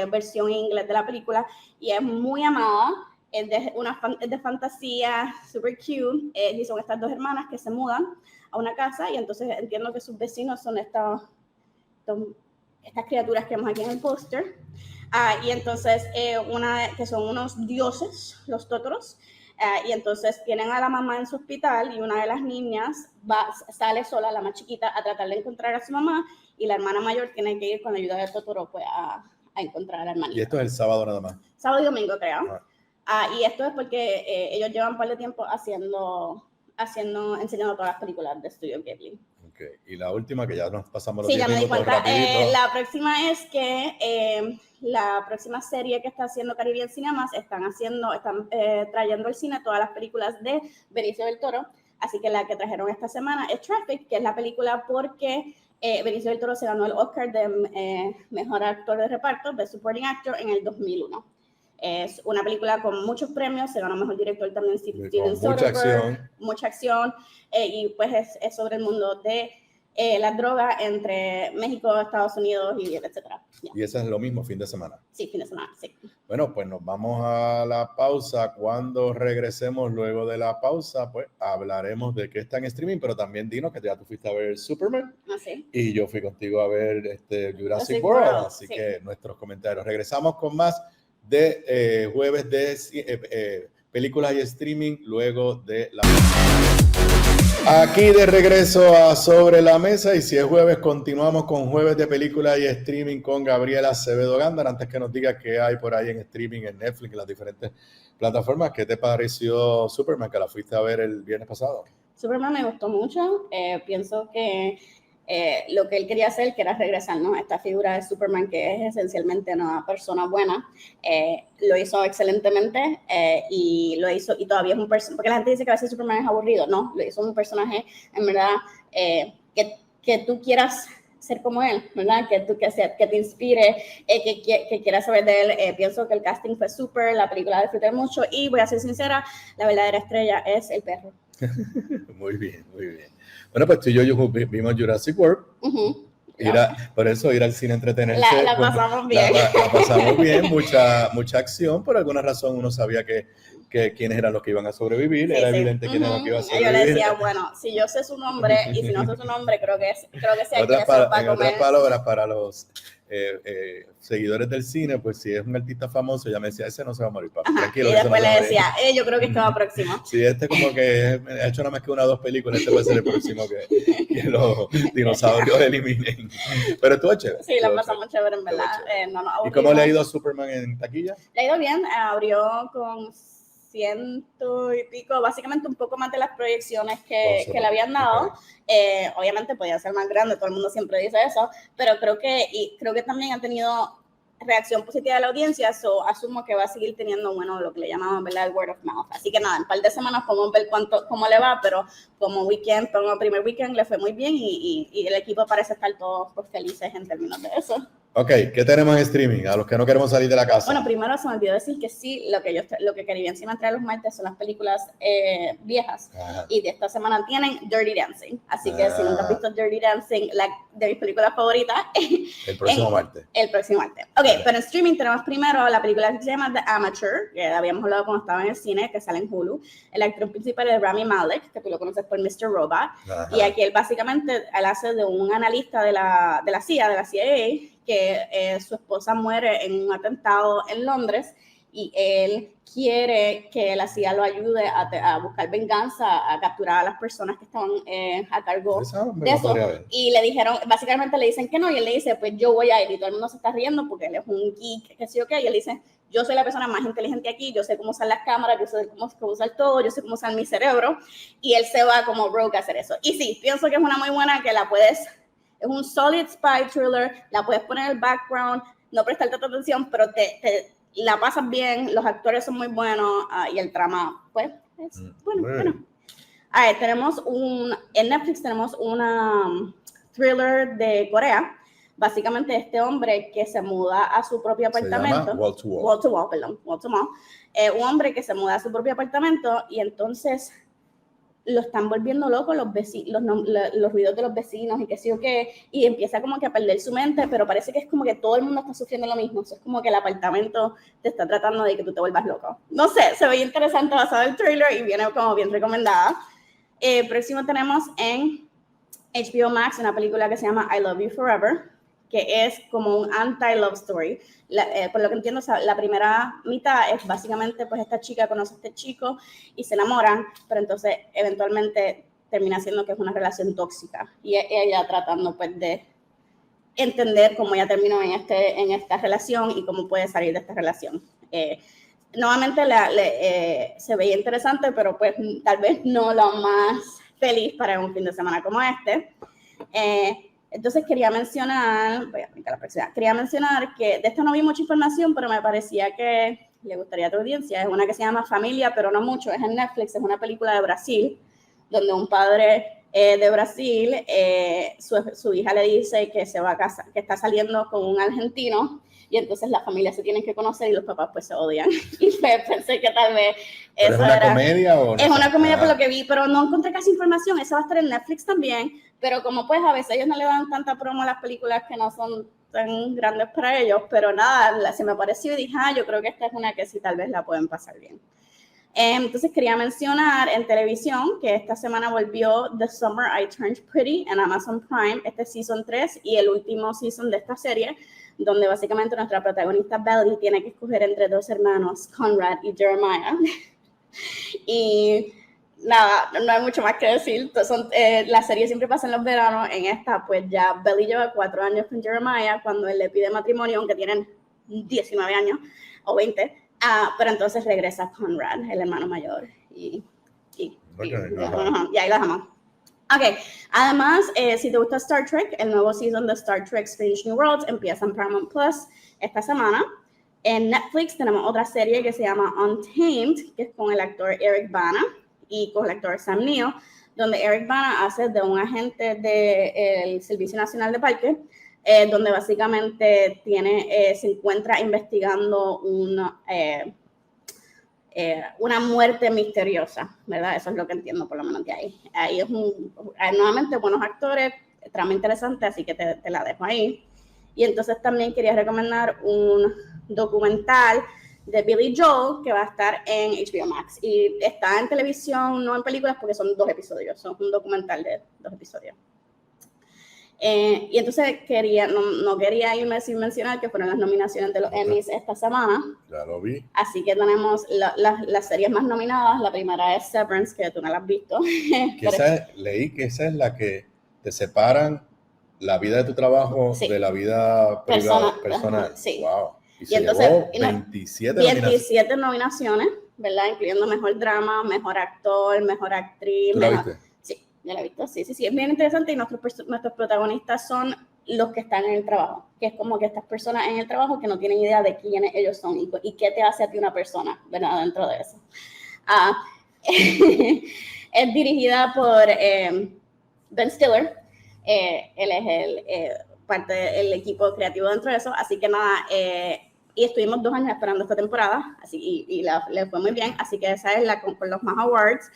versión en inglés de la película, y es muy amada. Es de fantasía, super cute, y son estas dos hermanas que se mudan a una casa, y entonces entiendo que sus vecinos son estas criaturas que vemos aquí en el póster, y entonces que son unos dioses, los Totoros, y entonces tienen a la mamá en su hospital, y una de las niñas sale sola, la más chiquita, a tratar de encontrar a su mamá, y la hermana mayor tiene que ir con la ayuda de Totoro pues, a encontrar a la hermanita. ¿Y esto es el sábado nada más? Sábado y domingo, creo. Y esto es porque ellos llevan un par de tiempo enseñando todas las películas de Studio Ghibli. Okay. Y la última, que ya nos pasamos los sí, 10 minutos rapidito. La próxima es que la próxima serie que está haciendo Caribbean Cinemas están trayendo al cine todas las películas de Benicio del Toro. Así que la que trajeron esta semana es Traffic, que es la película porque Benicio del Toro se ganó el Oscar de Mejor Actor de Reparto, de Supporting Actor, en el 2001. Es una película con muchos premios, se ganó Mejor Director también Steven Soderbergh, mucha acción, y pues es sobre el mundo de las drogas entre México, Estados Unidos y etcétera. Yeah. Y eso es lo mismo, fin de semana. Sí, fin de semana, sí. Bueno, pues nos vamos a la pausa. Cuando regresemos luego de la pausa, pues hablaremos de qué está en streaming, pero también dinos que ya tú fuiste a ver Superman. Sí. Y yo fui contigo a ver Jurassic World, así que nuestros comentarios. Regresamos con más de jueves de películas y streaming luego de la... Aquí de regreso a Sobre la Mesa, y si es jueves continuamos con jueves de películas y streaming con Gabriela Acevedo Gándara. Antes que nos diga qué hay por ahí en streaming, en Netflix, en las diferentes plataformas, ¿qué te pareció Superman, que la fuiste a ver el viernes pasado? Superman me gustó mucho, pienso que lo que él quería hacer, que era regresar, ¿no? Esta figura de Superman, que es esencialmente una persona buena, lo hizo excelentemente y lo hizo, y todavía es un personaje, porque la gente dice que a veces Superman es aburrido, no, lo hizo un personaje, en verdad, que tú quieras ser como él, ¿verdad? Que te inspire, que quieras saber de él. Pienso que el casting fue súper, la película la disfruté mucho, y voy a ser sincera, la verdadera estrella es el perro. Muy bien, muy bien. Bueno, pues tú y yo vimos Jurassic World. Por eso ir al cine a entretenerse. La pasamos bien. La pasamos bien, mucha acción. Por alguna razón uno sabía que quiénes eran los que iban a sobrevivir. Era evidente quiénes eran los que iban a sobrevivir. Yo le decía, bueno, si yo sé su nombre y si no sé su nombre, creo que sí hay que en otras palabras, para los seguidores del cine, pues si es un artista famoso, ella me decía, ese no se va a morir, papi. Tranquilo. Y después le decía, yo creo que estaba próximo. Sí, como que ha hecho nada más que 1 o 2 películas, este puede ser el próximo que los dinosaurios eliminen. Pero estuvo chévere. Sí, la pasamos chévere, en verdad. ¿Y cómo le ha ido a Superman en taquilla? Le ha ido bien, abrió con 100 y pico, básicamente un poco más de las proyecciones que le habían dado. Obviamente podía ser más grande, todo el mundo siempre dice eso, pero creo que también ha tenido reacción positiva de la audiencia, asumo que va a seguir teniendo, bueno, lo que le llamamos, ¿verdad?, el word of mouth. Así que nada, en un par de semanas podemos ver cómo le va, pero como primer weekend le fue muy bien y el equipo parece estar todos pues, felices en términos de eso. Ok, ¿qué tenemos en streaming? A los que no queremos salir de la casa. Bueno, primero se me olvidó decir que sí, lo que Caribbean Cinema trae los martes son las películas viejas. Ajá. Y de esta semana tienen Dirty Dancing. Así que si nunca has visto Dirty Dancing, de mis películas favoritas. El próximo martes. El próximo martes. Ok, pero en streaming tenemos primero la película que se llama The Amateur, que habíamos hablado cuando estaba en el cine, que sale en Hulu. El actor principal es Rami Malek, que tú lo conoces por Mr. Robot. Ajá. Y aquí él básicamente hace de un analista de la CIA, que su esposa muere en un atentado en Londres y él quiere que la CIA lo ayude a buscar venganza, a capturar a las personas que estaban a cargo de eso. Y le dijeron, básicamente le dicen que no, y él le dice, pues yo voy a ir, y todo el mundo se está riendo porque él es un geek, que sí o qué, y él dice, yo soy la persona más inteligente aquí, yo sé cómo usar las cámaras, yo sé cómo usar todo, yo sé cómo usar mi cerebro, y él se va como rogue a hacer eso. Y sí, pienso que es una muy buena, que la puedes... Es un solid spy thriller, la puedes poner en el background, no prestar tanta atención, pero la pasas bien, los actores son muy buenos y el trama, pues, es bueno. A ver, en Netflix tenemos una thriller de Corea, básicamente este hombre que se muda a su propio apartamento. Se llama Wall to Wall. Un hombre que se muda a su propio apartamento y entonces... lo están volviendo loco los ruidos de los vecinos y qué sé yo qué, y empieza como que a perder su mente, pero parece que es como que todo el mundo está sufriendo lo mismo. Eso es como que el apartamento te está tratando de que tú te vuelvas loco. No sé, se ve interesante basado en el trailer y viene como bien recomendada. Próximo tenemos en HBO Max una película que se llama I Love You Forever, que es como un anti-love story. Por lo que entiendo, la primera mitad es básicamente, pues esta chica conoce a este chico y se enamoran, pero entonces eventualmente termina siendo que es una relación tóxica. Y ella tratando pues de entender cómo ella terminó en esta relación y cómo puede salir de esta relación. nuevamente se veía interesante, pero pues tal vez no lo más feliz para un fin de semana como este. Entonces quería mencionar que de esta no vi mucha información, pero me parecía que le gustaría a tu audiencia. Es una que se llama Familia, pero no mucho, es en Netflix, es una película de Brasil, donde un padre de Brasil, su hija le dice que se va a casar, que está saliendo con un argentino, y entonces las familias se tienen que conocer y los papás pues se odian. Y pensé que tal vez ¿Pero es una comedia o no? Es una comedia por lo que vi, pero no encontré casi información. Esa va a estar en Netflix también, pero como pues a veces ellos no le dan tanta promo a las películas que no son tan grandes para ellos, pero nada, se me pareció y dije, yo creo que esta es una que sí tal vez la pueden pasar bien. Entonces quería mencionar en televisión que esta semana volvió The Summer I Turned Pretty en Amazon Prime, este season 3 y el último season de esta serie, donde básicamente nuestra protagonista Belly tiene que escoger entre dos hermanos, Conrad y Jeremiah. Y nada, no hay mucho más que decir. La serie siempre pasa en los veranos. En esta, pues ya Belly lleva 4 años con Jeremiah cuando él le pide matrimonio, aunque tienen 19 años o 20. Pero entonces regresa Conrad, el hermano mayor. Y ahí la dejamos. Ok, además, si te gusta Star Trek, el nuevo season de Star Trek Strange New Worlds empieza en Paramount Plus esta semana. En Netflix tenemos otra serie que se llama Untamed, que es con el actor Eric Bana y con el actor Sam Neill, donde Eric Bana hace de un agente del Servicio Nacional de Parques, donde básicamente se encuentra investigando una muerte misteriosa, ¿verdad? Eso es lo que entiendo por lo menos de ahí. Ahí es nuevamente buenos actores, trama interesante, así que te la dejo ahí. Y entonces también quería recomendar un documental de Billy Joel que va a estar en HBO Max. Y está en televisión, no en películas, porque son 2 episodios. Son un documental de 2 episodios. Y entonces no quería irme sin mencionar que fueron las nominaciones de los Emmys esta semana. Ya lo vi. Así que tenemos las series más nominadas. La primera es Severance, que tú no la has visto. Leí que esa es la que te separan la vida de tu trabajo de la vida personal. Sí. Wow. Y se llevó 27 nominaciones, ¿verdad? Incluyendo mejor drama, mejor actor, mejor actriz. ¿Tú la viste? Sí, ya la he visto. Sí. Es bien interesante y nuestros protagonistas son los que están en el trabajo, que es como que estas personas en el trabajo que no tienen idea de quiénes ellos son y qué te hace a ti una persona, ¿verdad? Dentro de eso. Es dirigida por Ben Stiller. Él es parte del equipo creativo dentro de eso, así que nada, y estuvimos 2 años esperando esta temporada, así y le fue muy bien, así que esa es con los más awards.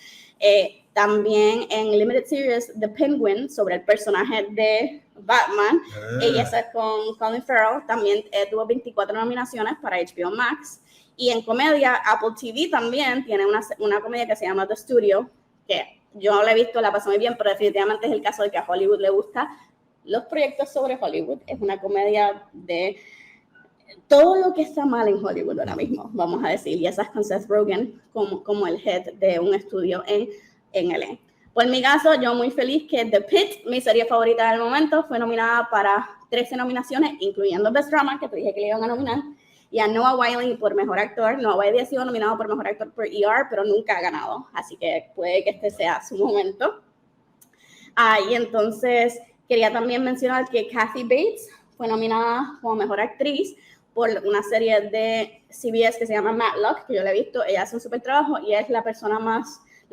También en Limited Series The Penguin, sobre el personaje de Batman, y esa es con Colin Farrell, también tuvo 24 nominaciones para HBO Max. Y en comedia, Apple TV también tiene una comedia que se llama The Studio, que yo no la he visto, la pasé muy bien, pero definitivamente es el caso de que a Hollywood le gusta los proyectos sobre Hollywood. Es una comedia de todo lo que está mal en Hollywood ahora mismo, vamos a decir, y esa es con Seth Rogen como el head de un estudio en LA. Por mi caso, yo muy feliz que The Pitt, mi serie favorita del momento, fue nominada para 13 nominaciones, incluyendo Best Drama, que te dije que le iban a nominar, y a Noah Wyle por Mejor Actor. Noah Wyle ha sido nominado por Mejor Actor por ER, pero nunca ha ganado, así que puede que este sea su momento. Y entonces quería también mencionar que Kathy Bates fue nominada como Mejor Actriz por una serie de CBS que se llama Matlock, que yo la he visto. Ella hace un súper trabajo y es la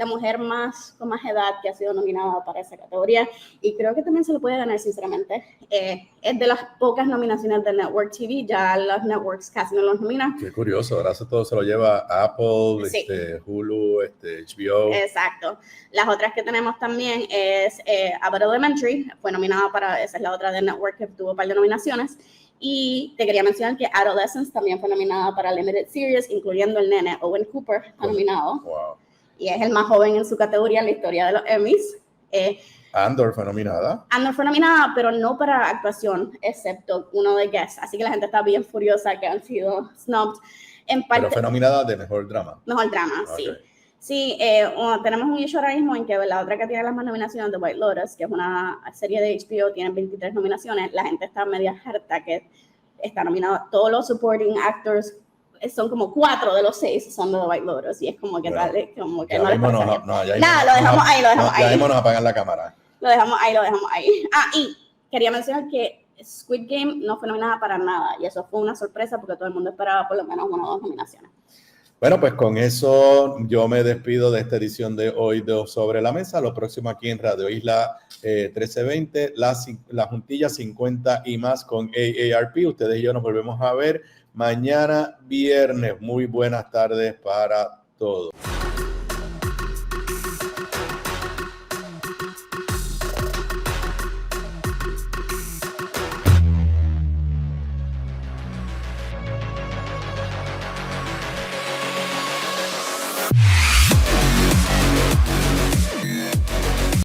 mujer con más edad que ha sido nominada para esa categoría, y creo que también se lo puede ganar, sinceramente. Es de las pocas nominaciones de Network TV, ya los networks casi no los nominan. Qué curioso, ahora todo se lo lleva Apple, sí. Hulu, HBO. Exacto. Las otras que tenemos también es Abbott Elementary, fue nominada esa es la otra de Network que tuvo un par de nominaciones. Y te quería mencionar que Adolescence también fue nominada para Limited Series, incluyendo el nene Owen Cooper, está nominado. Wow. Y es el más joven en su categoría en la historia de los Emmys. Andor fue nominada. Andor fue nominada, pero no para actuación, excepto uno de guests. Así que la gente está bien furiosa que han sido snubbed. Pero fue nominada de Mejor Drama. Mejor Drama, okay. Sí. Sí, tenemos un issue ahora mismo en que la otra que tiene las más nominaciones de White Lotus, que es una serie de HBO, tiene 23 nominaciones. La gente está media harta que está nominada. Todos los supporting actors son como 4 de los 6 son de The White Lotus y es como que Bueno, tal, como que ya no les mismo parece no, bien. ya Nada, lo dejamos ahí. Ya mismo nos apagan la cámara. Lo dejamos ahí. Ah, y quería mencionar que Squid Game no fue nominada para nada y eso fue una sorpresa porque todo el mundo esperaba por lo menos 1 o 2 nominaciones. Bueno, pues con eso yo me despido de esta edición de hoy de Sobre la Mesa. Lo próximo aquí en Radio Isla 1320, la juntilla 50 y más con AARP. Ustedes y yo nos volvemos a ver mañana viernes. Muy buenas tardes para todos.